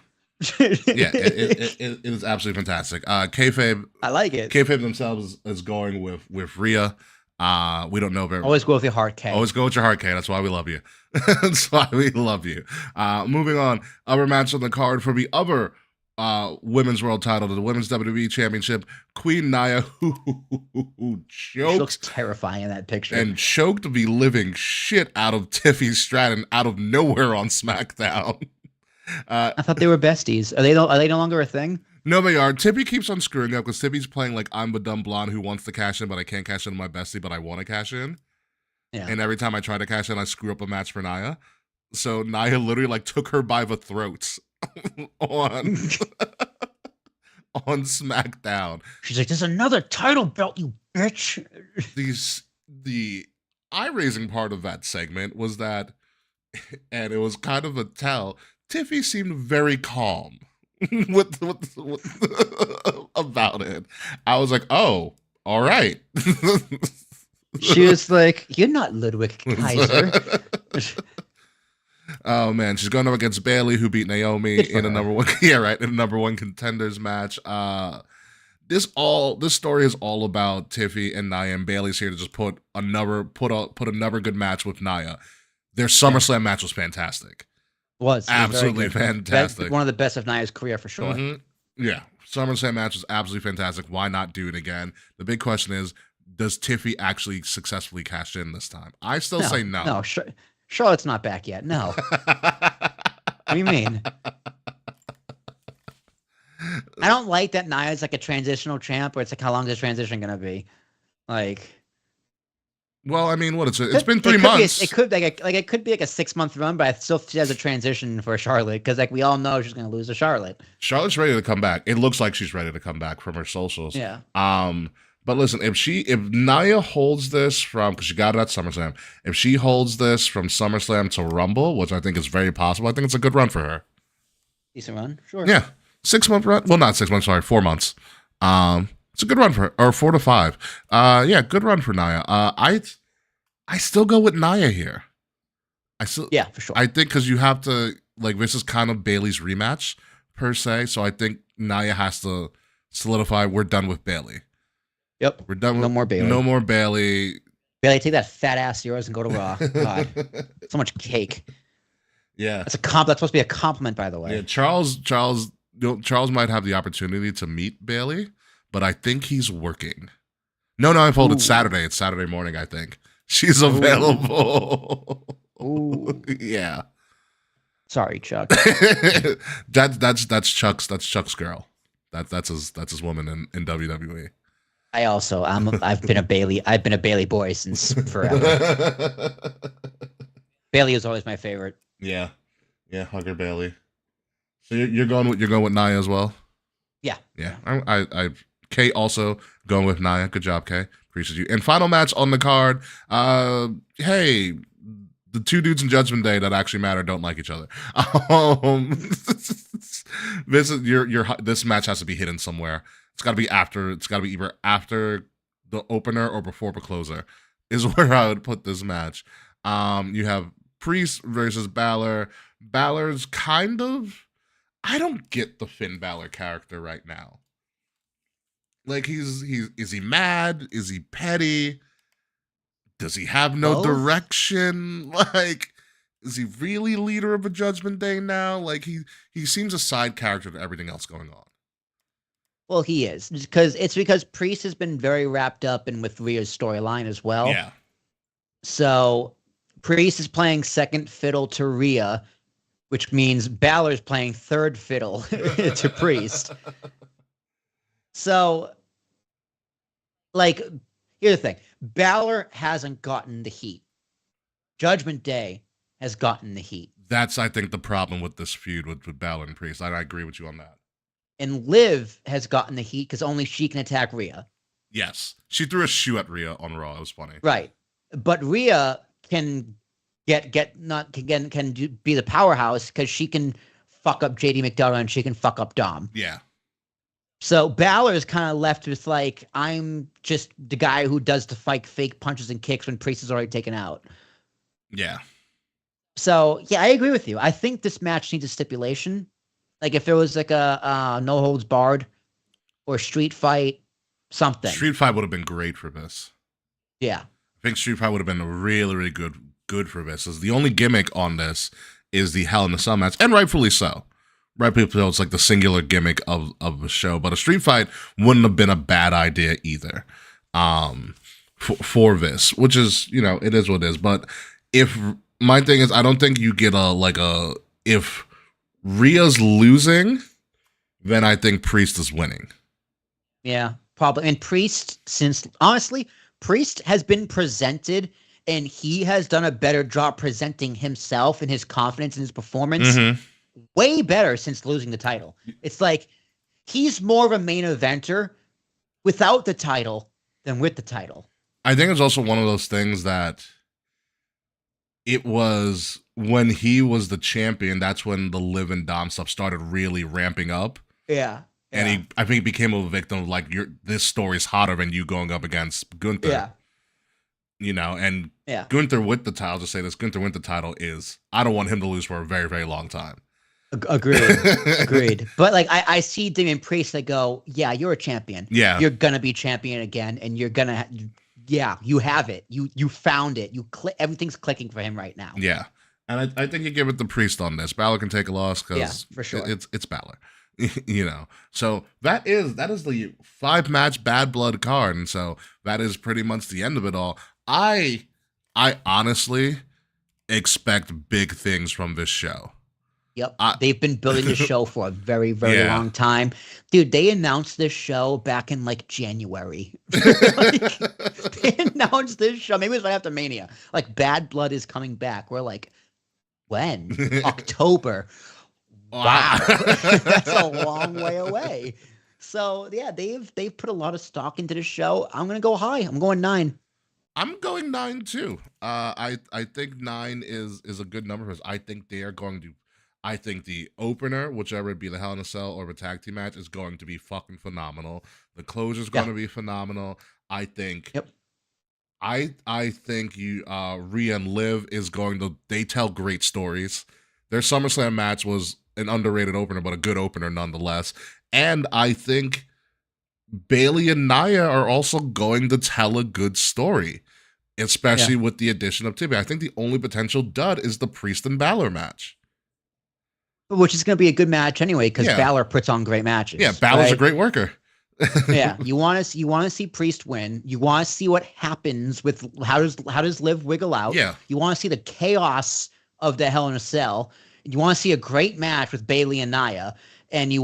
Yeah. It is absolutely fantastic. Kayfabe. I like it. Kayfabe themselves is going with Rhea. We don't know very Always go with your heart, K. Always go with your heart, K. That's why we love you. That's why we love you. Moving on. Other match on the card for the other women's world title, the women's WWE championship, Queen Nia, who choked. She looks terrifying in that picture. And choked the living shit out of Tiffy Stratton out of nowhere on SmackDown. I thought they were besties. Are they no longer a thing? No, they are. Tippy keeps on screwing up because Tippy's playing like I'm the dumb blonde who wants to cash in, but I can't cash in on my bestie, but I want to cash in. Yeah. And every time I try to cash in, I screw up a match for Nia. So Nia literally took her by the throats on SmackDown. She's like, "There's another title belt, you bitch." The eye-raising part of that segment was that, and it was kind of a tell, Tiffy seemed very calm with about it. I was like, oh, all right. She was like, "You're not Ludwig Kaiser." Oh man, she's going up against Bayley, who beat Naomi in a number one. Yeah, right, in a number one contenders match. This story is all about Tiffy and Nia, and Bayley's here to just put another good match with Nia. Their SummerSlam match was fantastic. Was absolutely fantastic. One of the best of Nia's career for sure. Mm-hmm. Yeah, SummerSlam match was absolutely fantastic. Why not do it again? The big question is, does Tiffy actually successfully cash in this time? I still say no. No, Charlotte's not back yet. No. What do you mean? I don't like that Nia's like a transitional champ, where it's like, how long is this transition gonna be? Like, well, I mean, it's been 3 it months. It could it could be like a 6 month run, but I still she has a transition for Charlotte because like we all know she's gonna lose to Charlotte. Charlotte's ready to come back. It looks like she's ready to come back from her socials. Yeah. But listen, if Nia holds this from, because she got it at SummerSlam, if she holds this from SummerSlam to Rumble, which I think is very possible, I think it's a good run for her. Decent run, sure. Yeah, 6 month run. Well, not 6 months. Sorry, 4 months. It's a good run for her, or 4 to 5. Yeah, good run for Nia. I still go with Nia here. Yeah, for sure. I think because you have to, like, this is kind of Bayley's rematch per se, so I think Nia has to solidify. We're done with Bayley. Yep. We're done with no more Bayley. No more Bayley. Bayley, take that fat ass of yours and go to Raw. God, so much cake. Yeah, that's supposed to be a compliment, by the way. Yeah, Charles might have the opportunity to meet Bayley, but I think he's working. No, I'm told it's Saturday. It's Saturday morning. I think she's available. Ooh. Yeah. Sorry, Chuck. That's Chuck's girl. That's his woman in WWE. I've been a Bayley boy since forever. Bayley is always my favorite. Yeah, Hugger Bayley. So you're going with Nia as well. Yeah. I Kay also going with Nia. Good job, Kay. Appreciate you. And final match on the card. Hey, the two dudes in Judgment Day that actually matter don't like each other. This match has to be hidden somewhere. It's got to be after. It's got to be either after the opener or before the closer. Is where I would put this match. You have Priest versus Balor. Balor's kind of. I don't get the Finn Balor character right now. Like is he mad? Is he petty? Does he have no direction? Like, is he really leader of a Judgment Day now? Like he seems a side character to everything else going on. Well, he is because Priest has been very wrapped up in with Rhea's storyline as well. Yeah. So Priest is playing second fiddle to Rhea, which means Balor's playing third fiddle to Priest. So, like, here's the thing. Balor hasn't gotten the heat. Judgment Day has gotten the heat. That's, I think, the problem with this feud with Balor and Priest. I agree with you on that. And Liv has gotten the heat because only she can attack Rhea. Yes. She threw a shoe at Rhea on Raw. It was funny. Right. But Rhea can be the powerhouse because she can fuck up JD McDonough and she can fuck up Dom. Yeah. So Balor is kind of left with like, I'm just the guy who does the fake punches and kicks when Priest is already taken out. Yeah. So yeah, I agree with you. I think this match needs a stipulation. Like if it was like a no holds barred or street fight, something. Street fight would have been great for this. Yeah. I think street fight would have been really, really good for this. The only gimmick on this is the Hell in a Cell match, and rightfully so. Rightfully so, it's like the singular gimmick of the show. But a street fight wouldn't have been a bad idea either. For this, which is, it is what it is. But if my thing is, I don't think you get if Rhea's losing, then I think Priest is winning. Yeah, probably. And Priest, honestly, Priest has been presented and he has done a better job presenting himself and his confidence in his performance. Mm-hmm. Way better since losing the title. It's like he's more of a main eventer without the title than with the title. I think it's also one of those things that it was when he was the champion, that's when the Liv and Dom stuff started really ramping up. Yeah. And I think he became a victim of like, this story's hotter than you going up against Gunther. Yeah. And Gunther with the title, just say this, Gunther with the title I don't want him to lose for a very, very long time. Agreed. But like I see Damian Priest that go, yeah, you're a champion. Yeah. You're gonna be champion again, and you're gonna you have it. You found it. Everything's clicking for him right now. Yeah. And I think you give it to Priest on this. Balor can take a loss because for sure. It's Balor. So that is the 5-match Bad Blood card, and so that is pretty much the end of it all. I honestly expect big things from this show. Yep. I, They've been building the show for a very, very Yeah. long time. Dude, they announced this show back in like January. Like, they announced this show. Maybe it was right after Mania. Like Bad Blood is coming back. We're like, when? October. Wow. That's a long way away. So yeah, they've put a lot of stock into the show. I'm gonna go high. I'm going 9. I'm going 9 too. I think 9 is a good number because I think they are going to. I think the opener, whichever it be the Hell in a Cell or the tag team match, is going to be fucking phenomenal. The closure is going Yeah. to be phenomenal. I think. Yep. I think you Rhea and Liv is going to. They tell great stories. Their SummerSlam match was an underrated opener, but a good opener nonetheless. And I think Bailey and Nia are also going to tell a good story, especially with the addition of Tibby. I think the only potential dud is the Priest and Balor match. Which is going to be a good match anyway, because Yeah. Balor puts on great matches. Yeah, Balor's a right? great worker. Yeah, you want to see Priest win. You want to see what happens with how does Liv wiggle out. Yeah. You want to see the chaos of the Hell in a Cell. You want to see a great match with Bailey and Nia, and then you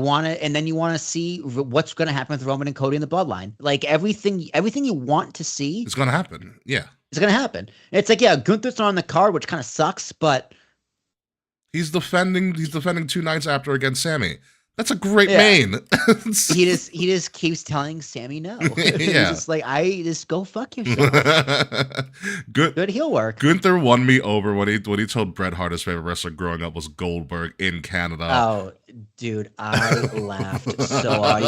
want to see what's going to happen with Roman and Cody in the Bloodline. Like everything you want to see, It's going to happen. Yeah. It's going to happen. And it's like, yeah, Gunther's not on the card, which kind of sucks, but He's defending 2 nights after against Sammy. That's a great main. he just keeps telling Sammy no. Yeah. He's just like, just go fuck yourself. Good heel work. Gunther won me over when he told Bret Hart his favorite wrestler growing up was Goldberg in Canada. Oh, dude, I laughed so hard.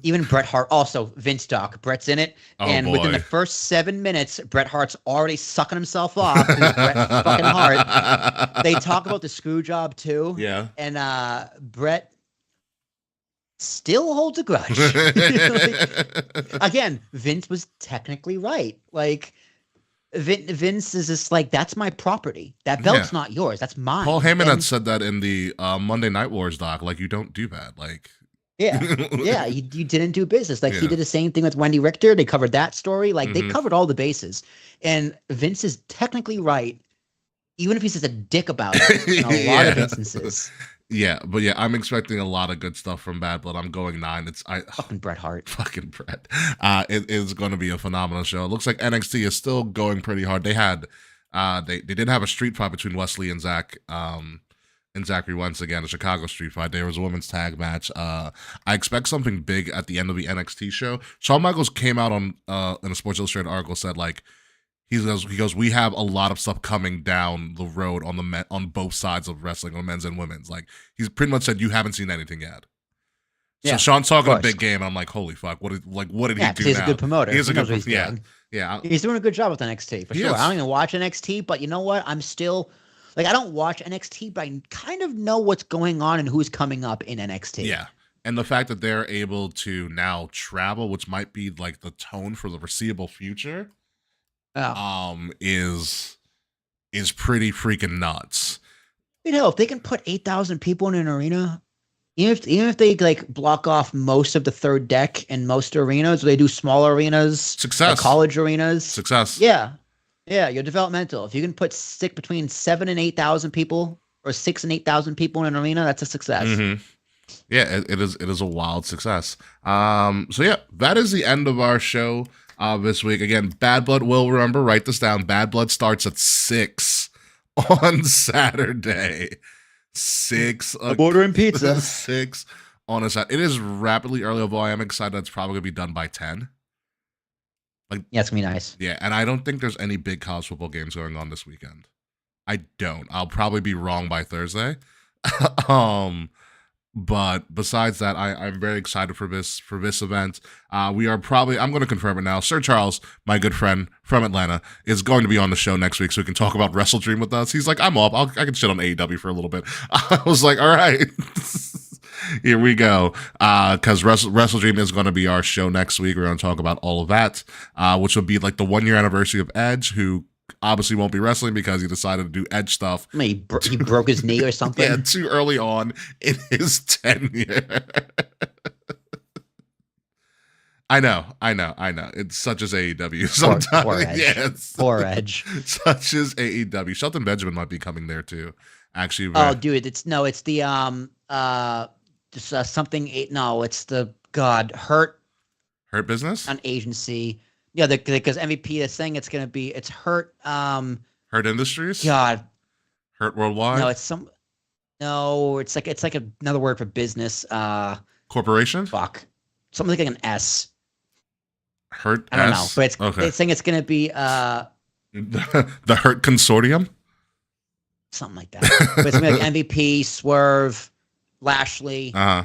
Even Bret Hart. Also, Vince Doc. Bret's in it, and within the first 7 minutes, Bret Hart's already sucking himself off. Bret fucking Hart. They talk about the screw job too. Yeah, and Bret still holds a grudge. Again, Vince was technically right. Like Vince is just like, that's my property. That belt's not yours. That's mine. Paul Heyman had said that in the Monday Night Wars doc. Like, you don't do that. Like, yeah, you didn't do business. Like he did the same thing with Wendy Richter. They covered that story. Like they covered all the bases. And Vince is technically right, even if he's just a dick about it in a lot of instances. Yeah, but yeah, I'm expecting a lot of good stuff from Bad Blood. I'm going 9. Fucking Bret Hart. Fucking Bret. It is going to be a phenomenal show. It looks like NXT is still going pretty hard. They had, they did have a street fight between Wesley and Zach, and Zachary once again, a Chicago street fight. There was a women's tag match. I expect something big at the end of the NXT show. Shawn Michaels came out on in a Sports Illustrated article, said like, he goes, we have a lot of stuff coming down the road on both sides of wrestling, on men's and women's. Like, he's pretty much said, you haven't seen anything yet. So Sean's talking a big game, and I'm like, holy fuck, what did he do he's now? a good promoter. He's a good promoter. Yeah. He's doing a good job with NXT for sure. I don't even watch NXT, but you know what? I'm still like, I don't watch NXT, but I kind of know what's going on and who's coming up in NXT. Yeah. And the fact that they're able to now travel, which might be like the tone for the foreseeable future, is pretty freaking nuts. You know, if they can put 8,000 people in an arena, even if they like block off most of the third deck and most arenas, or they do small arenas, success, college arenas, success. Yeah, you're developmental. If you can stick between 7,000 and 8,000 people, or 6,000 and 8,000 people in an arena, that's a success. Mm-hmm. Yeah, it is a wild success. So yeah, that is the end of our show this week. Again, Bad Blood will, remember, write this down. Bad Blood starts at 6 on Saturday. 6. I'm ordering pizza. 6 on a Saturday. It is rapidly early, although I am excited that's probably going to be done by 10. Like, yeah, it's going to be nice. Yeah, and I don't think there's any big college football games going on this weekend. I don't. I'll probably be wrong by Thursday. But besides that, I'm very excited for this event. We are probably, I'm going to confirm it now, Sir Charles, my good friend from Atlanta, is going to be on the show next week so he can talk about Wrestle Dream with us. He's like, I'm up. I can shit on AEW for a little bit. I was like, all right. Here we go. Because Wrestle Dream is going to be our show next week. We're going to talk about all of that, which will be like the 1 year anniversary of Edge, who obviously won't be wrestling because he decided to do Edge stuff. I mean, he broke his knee or something. Yeah, too early on in his tenure. I know. It's such as AEW sometimes. Poor Edge. Yes. Poor Edge. Such as AEW. Shelton Benjamin might be coming there too. Actually, Oh, dude, it's the just something. No, it's the Hurt Hurt Business, an agency. Yeah, because MVP is saying it's Hurt. Hurt Industries, God, Hurt no, Worldwide, it's like another word for business. Corporation, Fuck, something like an S. Hurt I don't know, S. but it's Okay, they saying it's gonna be the Hurt Consortium, something like that. But it's gonna be like MVP, Swerve, Lashley, uh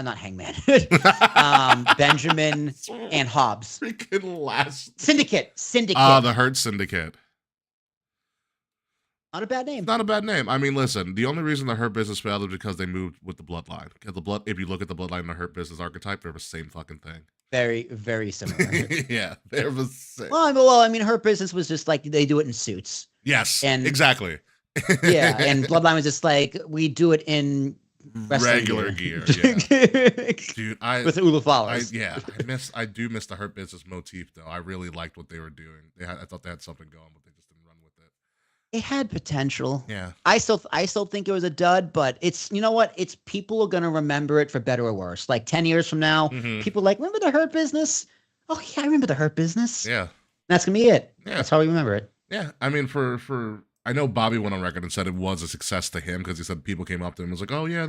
not Hangman, huh. Benjamin, and Hobbs. Freaking last. Syndicate. The Hurt Syndicate. Not a bad name. Not a bad name. I mean, listen, the only reason the Hurt Business failed is because they moved with the bloodline. Because if you look at the bloodline and the Hurt Business archetype, they're the same fucking thing. Very, very similar. Yeah, they're the same. Well, I mean, Hurt Business was just like they do it in suits. Yes, And exactly. Yeah, and Bloodline was just like we do it in regular gear. Yeah. Dude, with Ula followers. I do miss the Hurt Business motif though. I really liked what they were doing. I thought they had something going, but they just didn't run with it. It had potential. Yeah. I still think it was a dud, but it's, you know what? It's people are gonna remember it for better or worse. Like 10 years from now, people are like, remember the Hurt Business? Oh yeah, I remember the Hurt Business. Yeah. That's gonna be it. Yeah. That's how we remember it. Yeah. I mean, for I know Bobby went on record and said it was a success to him because he said people came up to him and was like, oh yeah,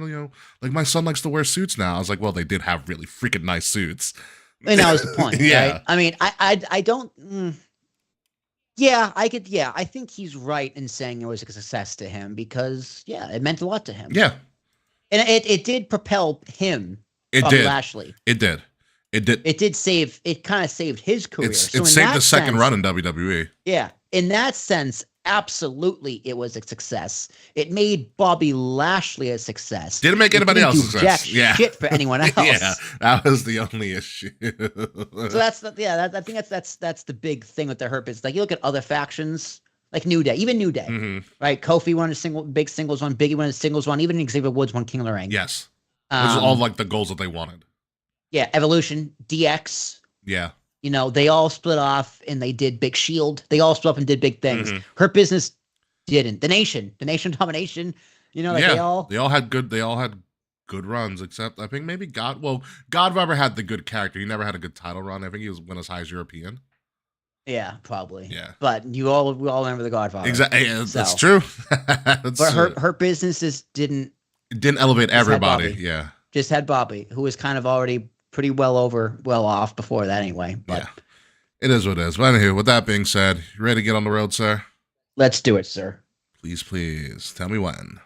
like my son likes to wear suits now. I was like, well, they did have really freaking nice suits. And that was the point. Yeah. Right? I mean, I don't. Yeah, I could. Yeah, I think he's right in saying it was a success to him because it meant a lot to him. Yeah, and it did propel him. It did. Lashley. It did. It did. It did save. It kind of saved his career. It saved the second run in WWE. Yeah, in that sense, absolutely, it was a success. It made Bobby Lashley a success. Didn't make anybody else a success. Jack shit for anyone else. Yeah, that was the only issue. So I think that's the big thing with the Hurt Business. Like you look at other factions, like New Day, right? Kofi won a big singles one, Biggie won a singles one, even Xavier Woods won King of the Ring. Yes, which is all like the goals that they wanted. Yeah, Evolution, DX. Yeah. They all split off and they did Big Shield. They all split up and did big things. Hurt Business didn't. The Nation Domination. They all had good runs, except I think maybe Godfather had the good character. He never had a good title run. I think he went as high as European. Yeah, probably. Yeah, but we all remember the Godfather. Exactly, that's true. But Hurt Business didn't elevate everybody. Yeah, just had Bobby, who was kind of already pretty well off before that anyway. But yeah, it is what it is. But anywho, with that being said, you ready to get on the road, sir? Let's do it, sir. Please tell me when.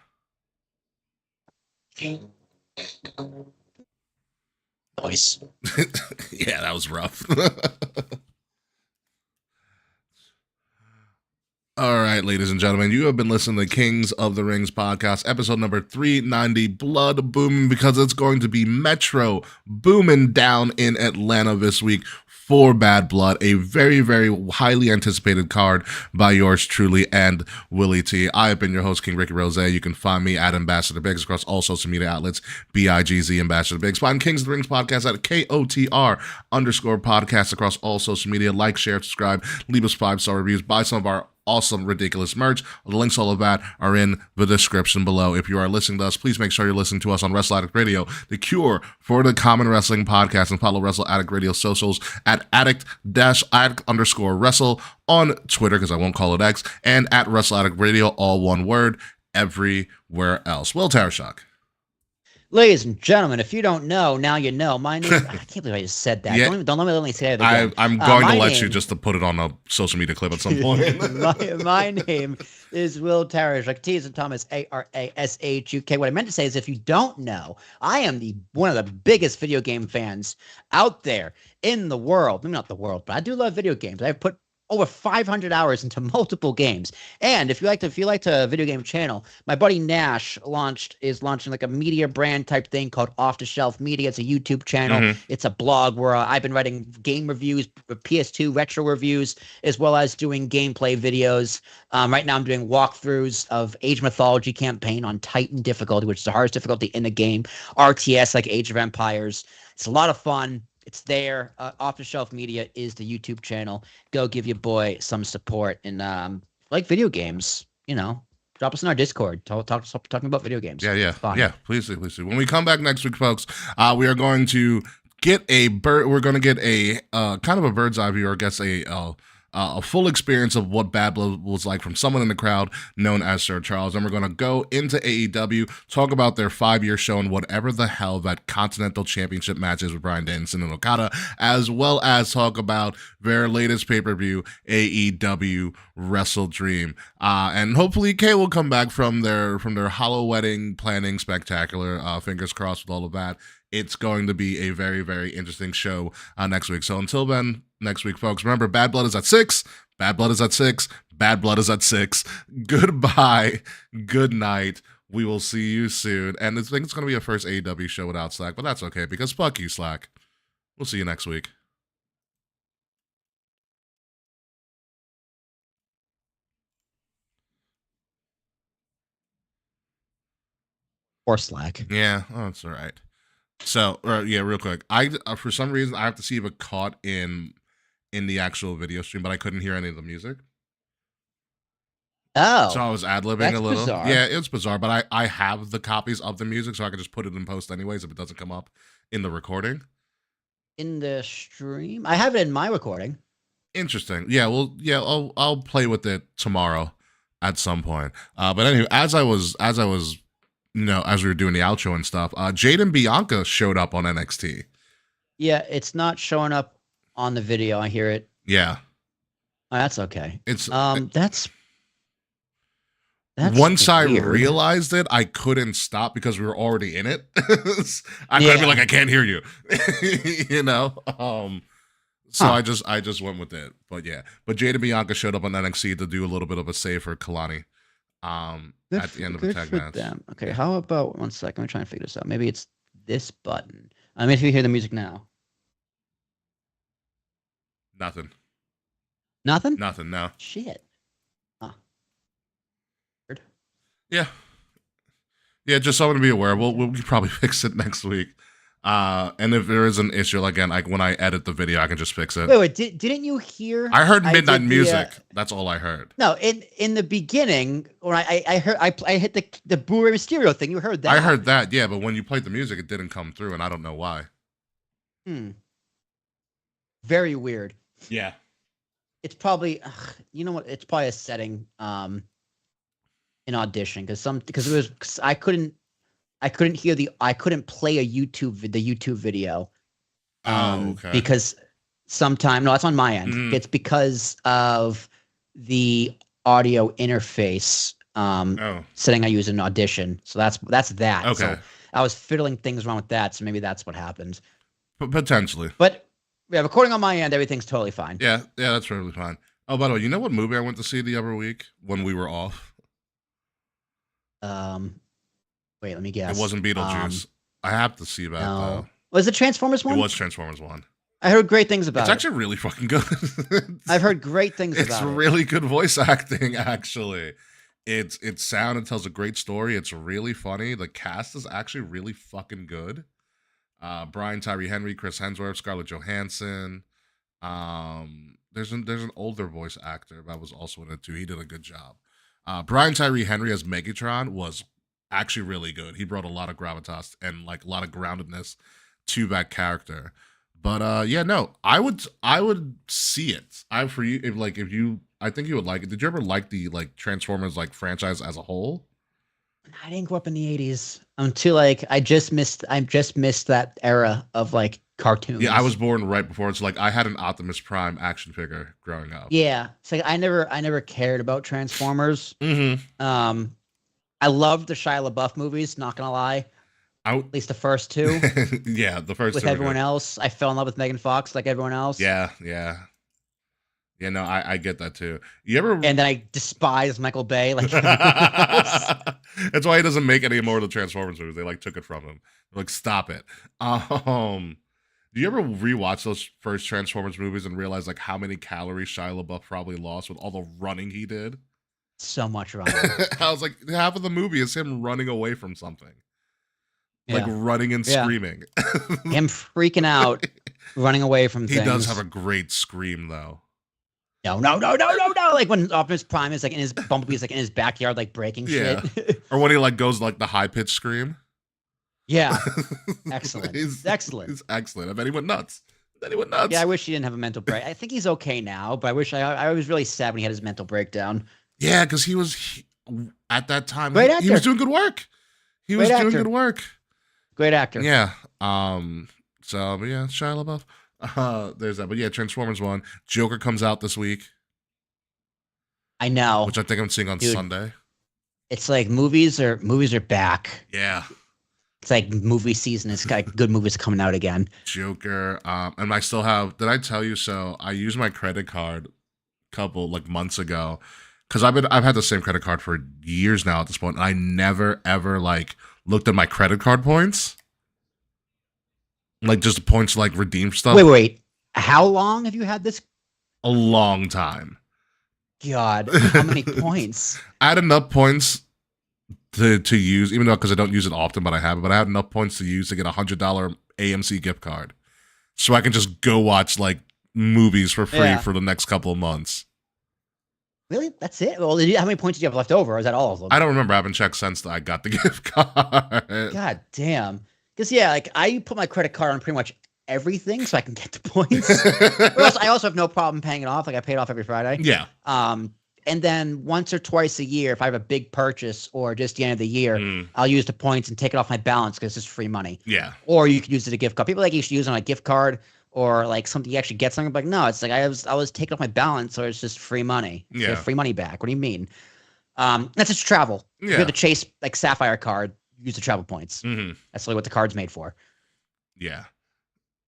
Voice. Yeah, that was rough. All right, ladies and gentlemen, you have been listening to Kings of the Rings podcast, episode number 390, Blood Booming, because it's going to be Metro booming down in Atlanta this week for Bad Blood, a very, very highly anticipated card by yours truly and Willie T. I have been your host, King Ricky Rose. You can find me at Ambassador Biggs across all social media outlets, BIGZ Ambassador Biggs. Find Kings of the Rings podcast at KOTR_podcast across all social media. Like, share, subscribe, leave us 5-star reviews, buy some of our awesome, ridiculous merch. The links, all of that, are in the description below. If you are listening to us, please make sure you're listening to us on Wrestle Addict Radio, the cure for the common wrestling podcast, and follow Wrestle Addict Radio socials at addict_wrestle on Twitter, because I won't call it X, and at Wrestle Addict Radio, all one word, everywhere else. Will Tarashak. Ladies and gentlemen, if you don't know, now you know. My name. I can't believe I just said that. Yeah. Don't let me say it again. I'm going to let you just to put it on a social media clip at some point. my name is Will Tarish, like T as in Thomas, ARASHUK. What I meant to say is, if you don't know, I am one of the biggest video game fans out there in the world. Maybe not the world, but I do love video games. I've put over 500 hours into multiple games. And if you like a video game channel, my buddy Nash is launching like a media brand type thing called Off the Shelf Media. It's a YouTube channel. It's a blog where I've been writing game reviews, PS2 retro reviews, as well as doing gameplay videos. Right now I'm doing walkthroughs of Age of Mythology campaign on Titan difficulty, which is the hardest difficulty in the game. RTS like Age of Empires. It's a lot of fun. It's there. Off the Shelf Media is the YouTube channel. Go give your boy some support and like video games. Drop us in our Discord. Talking about video games. Yeah, yeah, It's fun. yeah. Please do, please do. When we come back next week, folks, we are going to get a We're going to get a kind of a bird's eye view, or I guess a full experience of what Bad Blood was like from someone in the crowd known as Sir Charles. And we're going to go into AEW, talk about their 5-year show and whatever the hell that Continental Championship match is with Bryan Danielson and Okada, as well as talk about their latest pay-per-view, AEW Wrestle Dream. And hopefully Kay will come back from their Hollow Wedding planning spectacular. Fingers crossed with all of that. It's going to be a very, very interesting show next week. So until then, next week, folks, remember, Bad Blood is at 6. Bad Blood is at 6. Bad Blood is at 6. Goodbye. Good night. We will see you soon. And I think it's going to be a first AEW show without Slack, but that's okay because fuck you, Slack. We'll see you next week. Or Slack. Yeah, oh, that's all right. So, yeah, real quick. I for some reason I have to see if it caught in the actual video stream, but I couldn't hear any of the music. Oh, so I was ad-libbing a little. Bizarre. Yeah, it's bizarre, but I have the copies of the music, so I can just put it in post anyways if it doesn't come up in the recording. In the stream, I have it in my recording. Interesting. Yeah, well, yeah, I'll play with it tomorrow at some point. But anyway, as I was as we were doing the outro and stuff, Jade and Bianca showed up on NXT. Yeah, it's not showing up on the video. I hear it. Yeah. Oh, that's okay. It's that's once weird. I realized it, I couldn't stop because we were already in it. I couldn't be like, I can't hear you. you know? So I just went with it. But yeah. But Jade and Bianca showed up on NXT to do a little bit of a save for Kalani. At the end of the tag match. Them. Okay, how about 1 second? I'm trying to figure this out. Maybe it's this button. I mean, if you hear the music now. Nothing. Nothing? Nothing, no. Shit. Huh. Weird. Yeah. Yeah, just something to be aware. We'll probably fix it next week. And if there is an issue, again, like when I edit the video, I can just fix it. Wait, didn't you hear? I heard midnight music. That's all I heard. No, in the beginning, or I heard I hit the Blu-ray Mysterio thing. You heard that? I heard that, yeah, but when you played the music, it didn't come through, and I don't know why. Very weird. Yeah. It's probably, you know what? It's probably a setting in Audition because I couldn't play the YouTube video. Okay. Because no, that's on my end. It's because of the audio interface setting I use in Audition. So that's that. Okay. So I was fiddling things around with that, so maybe that's what happened. Potentially. But yeah, recording on my end, everything's totally fine. Yeah, that's perfectly fine. Oh, by the way, you know what movie I went to see the other week when we were off? Wait, let me guess. It wasn't Beetlejuice. I have to see that though. Was it Transformers 1? It was Transformers 1. I heard great things about it. It's actually really fucking good. I've heard great things about it. It's really good voice acting, actually. It's sound. It tells a great story. It's really funny. The cast is actually really fucking good. Brian Tyree Henry, Chris Hemsworth, Scarlett Johansson. There's an older voice actor that was also in it too. He did a good job. Brian Tyree Henry as Megatron was actually really good. He brought a lot of gravitas and like a lot of groundedness to that character. But yeah, no, I would see it. I think you would like it. Did you ever like the Transformers franchise as a whole? I didn't grow up in the 80s until I just missed that era of cartoons. Yeah, I was born right before. It's I had an Optimus Prime action figure growing up. Yeah. It's I never cared about Transformers. Mm-hmm. I loved the Shia LaBeouf movies, not gonna lie. At least the first two. Yeah, the first with two. With everyone else. I fell in love with Megan Fox like everyone else. Yeah. Yeah, no, I get that too. You ever? And then I despise Michael Bay. That's why he doesn't make any more of the Transformers movies. They took it from him. They're stop it. Do you ever rewatch those first Transformers movies and realize how many calories Shia LaBeouf probably lost with all the running he did? So much running. I was half of the movie is him running away from something. Yeah. Running and screaming. Him freaking out, running away from things. He does have a great scream though. no. Like when Optimus Prime is like in his Bumblebee's like in his backyard, like breaking Yeah. shit. Or when he like goes like the high pitched scream. Yeah. Excellent. He's Excellent. excellent. I bet he went nuts. Then he went nuts. Yeah, I wish he didn't have a mental break. I think he's okay now, but I was really sad when he had his mental breakdown. Yeah, because at that time Great he actor. was doing good work. He was Great doing actor. good work. Great actor. Yeah. So, but yeah, Shia LaBeouf. There's that. But yeah, Transformers 1. Joker comes out this week, I know. which I think I'm seeing on Dude. Sunday. It's like movies are back. Yeah. It's like movie season. It's got good movies coming out again. Joker. And I still have. Did I tell you so? I used my credit card a couple like months ago because I've had the same credit card for years now at this point, and I never ever like looked at my credit card points, like just the points to like redeem stuff. Wait. How long have you had this? A long time. God, how many points? I had enough points to use, even though because I don't use it often, but I have it. But I had enough points to use to get $100 AMC gift card, so I can just go watch like movies for free for the next couple of months. Really? That's it? Well, how many points did you have left over? Or is that all of them? I don't remember. I haven't checked since I got the gift card. God damn. Because yeah, like I put my credit card on pretty much everything so I can get the points. I also have no problem paying it off. Like I pay it off every Friday. Yeah. And then once or twice a year, if I have a big purchase or just the end of the year, I'll use the points and take it off my balance because it's just free money. Yeah. Or you could use it as a gift card. People like you should use it on a gift card or like something you actually get something. But like, no, it's like I was taking off my balance, so it's just free money. Yeah. Free money back. What do you mean? That's just travel. Yeah. If you have the Chase like Sapphire card, use the travel points. Mm-hmm. That's really what the card's made for. Yeah.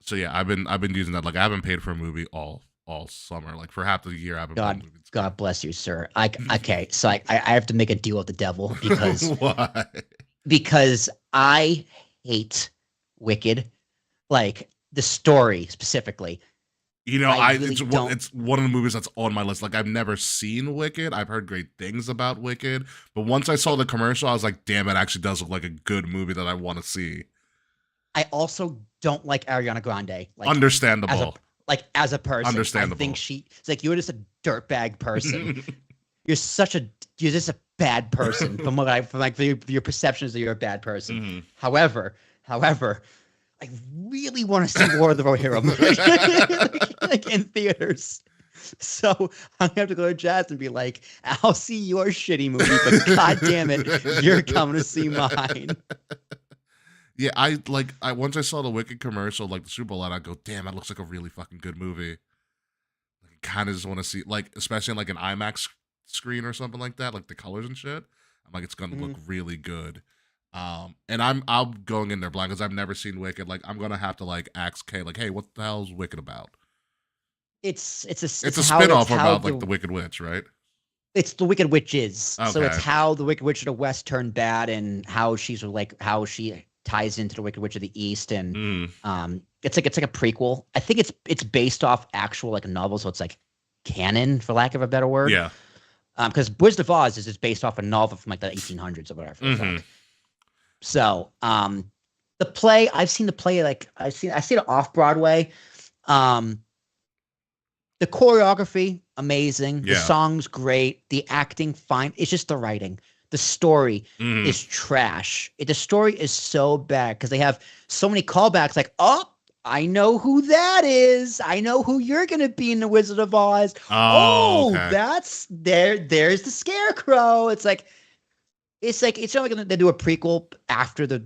So yeah, I've been using that. Like I haven't paid for a movie all summer. Like for half the year, I've been. God bless you, sir. Okay, so I have to make a deal with the devil because why? Because I hate Wicked, like the story specifically. You know, it's one of the movies that's on my list. Like I've never seen Wicked. I've heard great things about Wicked, but once I saw the commercial, I was like, damn, it actually does look like a good movie that I want to see. I also don't like Ariana Grande. Like, understandable. As a person, understandable. I think it's like you're just a dirtbag person. you're just a bad person from your perceptions that you're a bad person. Mm-hmm. However, I really want to see War of the Rohirrim like in theaters. So I'm gonna have to go to Jazz and be like, I'll see your shitty movie, but god damn it, you're coming to see mine. Yeah, I once I saw the Wicked commercial, like the Super Bowl, and I go, damn, that looks like a really fucking good movie. Like, I kind of just want to see, like, especially in like an IMAX screen or something like that, like the colors and shit. I'm like, it's gonna look really good. And I'm going in there blind because I've never seen Wicked. Like, I'm gonna have to like ask Kay, like, hey, what the hell is Wicked about? It's a spinoff about like the Wicked Witch, right? It's the Wicked Witches. Okay. So it's how the Wicked Witch of the West turned bad and how she ties into the Wicked Witch of the East, and it's like a prequel. I think it's based off actual like a novel, so it's like canon for lack of a better word. Yeah. Because Wizard of Oz is just based off a novel from like the 1800s or whatever. Mm-hmm. So the play, I've seen the play, like I've seen it off Broadway. The choreography, amazing. Yeah. The songs, great. The acting, fine. It's just the writing. The story is trash. The story is so bad because they have so many callbacks. Like, oh, I know who that is. I know who you're gonna be in the Wizard of Oz. Okay. That's there's the Scarecrow. It's not like they do a prequel after the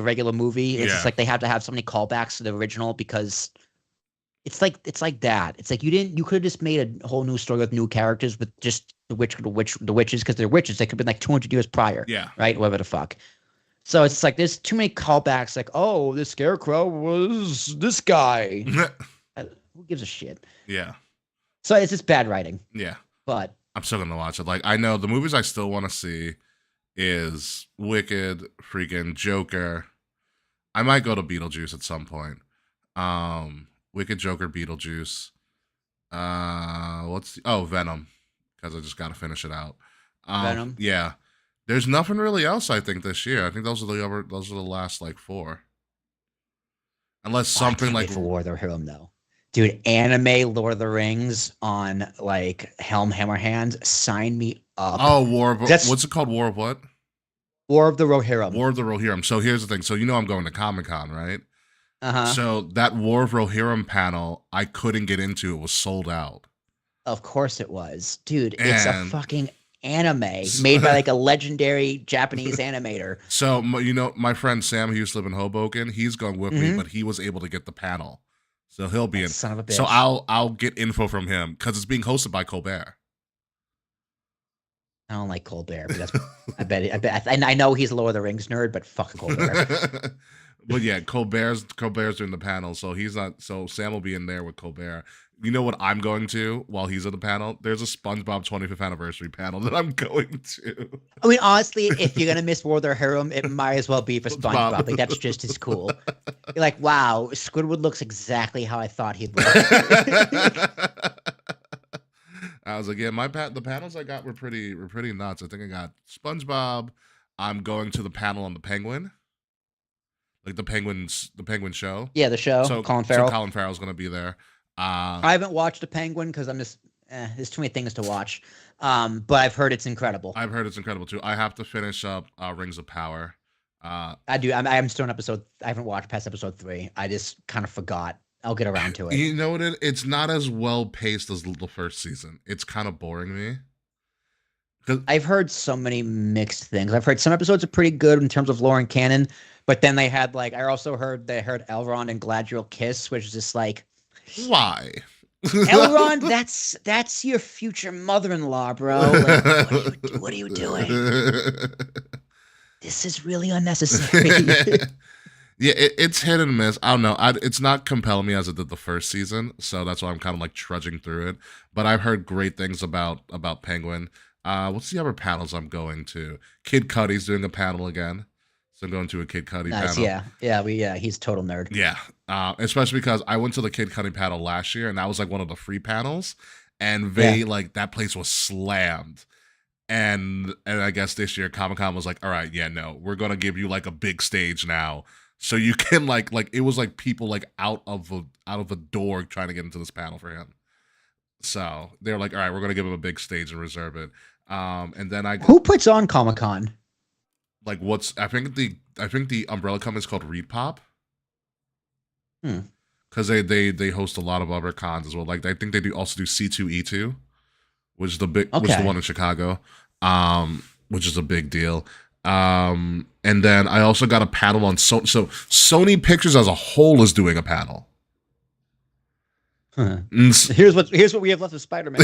regular movie. It's just like they have to have so many callbacks to the original because it's like that. It's like you could have just made a whole new story with new characters with just the witches because they're witches. They could have been like 200 years prior. Yeah. Right. Whatever the fuck. So it's like there's too many callbacks. Like, oh, the Scarecrow was this guy. Who gives a shit? Yeah. So it's just bad writing. Yeah. But I'm still gonna watch it. Like I know the movies I still want to see is Wicked, freaking Joker. I might go to Beetlejuice at some point. Wicked, Joker, Beetlejuice. Venom, because I just got to finish it out. Venom. Yeah. There's nothing really else I think this year. I think those are the last like 4. Unless something like for War of the Rohirrim though. Dude, anime Lord of the Rings on like Helm Hammerhand, sign me up. Oh, That's what's it called? War of what? War of the Rohirrim. War of the Rohirrim. So here's the thing. So I'm going to Comic-Con, right? Uh-huh. So that War of Rohirrim panel, I couldn't get into. It was sold out. Of course it was. Dude, it's a And fucking anime made by like a legendary Japanese animator. so my friend Sam, who used to live in Hoboken, he's going with me, Mhm. but he was able to get the panel, so he'll be in. Son of a bitch. So I'll get info from him because it's being hosted by Colbert. I don't like Colbert, but that's I know he's a Lord of the Rings nerd, but fuck Colbert. But yeah, Colbert's doing the panel, so he's not. So Sam will be in there with Colbert. You know what I'm going to while he's at the panel? There's a SpongeBob 25th anniversary panel that I'm going to. I mean, honestly, if you're gonna miss War of the Rohirrim, it might as well be for SpongeBob. Like that's just as cool. You're like, wow, Squidward looks exactly how I thought he'd look. I was like, yeah, the panels I got were pretty nuts. I think I got SpongeBob. I'm going to the panel on the Penguin, like the Penguin show. Yeah, the show. So Colin Farrell. So Colin Farrell's gonna be there. I haven't watched the Penguin because I'm just there's too many things to watch. But I've heard it's incredible. I've heard it's incredible too. I have to finish up Rings of Power. I do. I'm still on episode. I haven't watched past episode 3. I just kind of forgot. I'll get around to it. You know what? It's not as well paced as the first season. It's kind of boring me. I've heard so many mixed things. I've heard some episodes are pretty good in terms of lore and canon, but then they had like I also heard Elrond and Galadriel kiss, which is just like why? Elrond, that's your future mother-in-law, bro. Like, what are you doing? This is really unnecessary. Yeah, it's hit and miss. I don't know. It's not compelling me as it did the first season, so that's why I'm kind of like trudging through it. But I've heard great things about Penguin. What's the other panels I'm going to? Kid Cudi's doing a panel again, so I'm going to a Kid Cudi panel. Yeah, he's total nerd. Yeah, especially because I went to the Kid Cudi panel last year, and that was like one of the free panels, and they like that place was slammed. And I guess this year Comic-Con was like, all right, yeah, no, we're gonna give you like a big stage now. So you can like it was like people like out of a door trying to get into this panel for him. So they're like, all right, we're gonna give him a big stage and reserve it. And then who puts on Comic-Con? Like I think the umbrella company is called Reed Pop. Because they host a lot of other cons as well. Like I think they also do C2E2, which is which is the one in Chicago, which is a big deal. And then I also got a panel on so Sony Pictures as a whole is doing a panel. Here's what we have left of Spider-Man.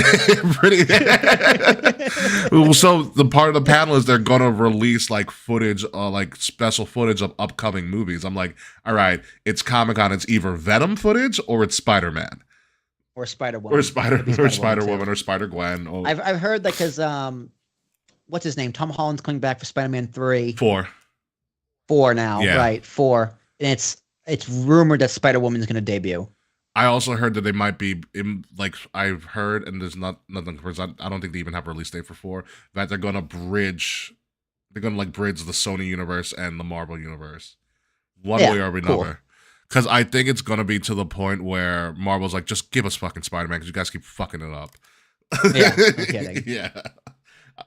So the part of the panel is they're gonna release like footage, like special footage of upcoming movies. I'm like, all right, it's Comic-Con. It's either Venom footage or it's Spider-Man. Or Spider-Woman. Or Spider-Woman or Spider-Gwen. Or... I've heard that because what's his name? Tom Holland's coming back for Spider-Man 3. 4 now, yeah. Right? 4. And it's rumored that Spider-Woman's going to debut. I also heard that they might be like I've heard, and there's nothing. I don't think they even have a release date for 4. That they're gonna bridge the Sony universe and the Marvel universe, one way or another. Because I think it's gonna be to the point where Marvel's like, just give us fucking Spider-Man because you guys keep fucking it up. Yeah, no kidding. Yeah,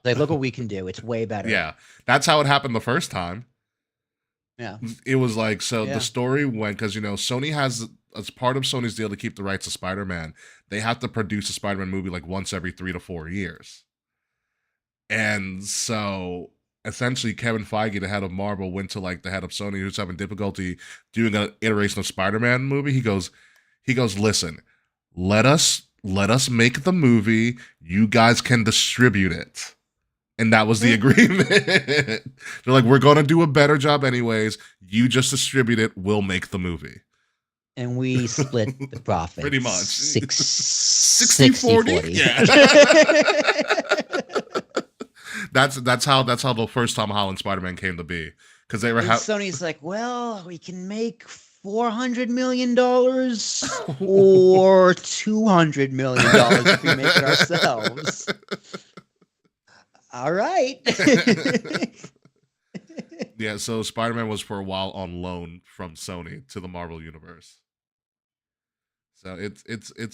like look what we can do. It's way better. Yeah, that's how it happened the first time. Yeah, it was like the story went because Sony has. As part of Sony's deal to keep the rights to Spider-Man, they have to produce a Spider-Man movie like once every 3 to 4 years. And so essentially Kevin Feige, the head of Marvel, went to like the head of Sony who's having difficulty doing an iteration of Spider-Man movie. He goes, listen, let us make the movie. You guys can distribute it. And that was the agreement. They're like, we're going to do a better job anyways. You just distribute it. We'll make the movie. And we split the profit. Pretty much. 60-40. Yeah. that's how the first Tom Holland Spider-Man came to be. Because they were Sony's like, well, we can make $400 million or $200 million if we make it ourselves. All right. Yeah, so Spider-Man was for a while on loan from Sony to the Marvel Universe. So it's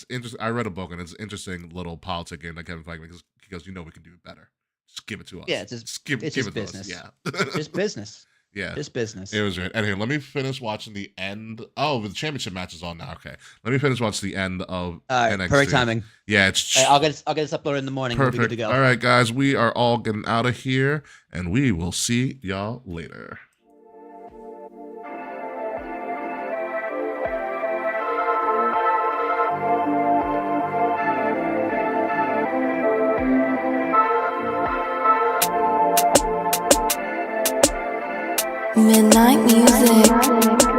interesting. I read a book and it's an interesting little politic game that Kevin Feige makes. He goes, we can do it better. Just give it to us. Yeah, give it's it just to business. us. Yeah, Just business. yeah. Just business. It was great. And here, let me finish watching the end. Oh, the championship match is on now. Okay, let me finish watching the end of NXT. Perfect timing. Yeah, it's. I'll get this uploaded in the morning. Perfect. We'll be good to go. All right, guys, we are all getting out of here, and we will see y'all later. Midnight music.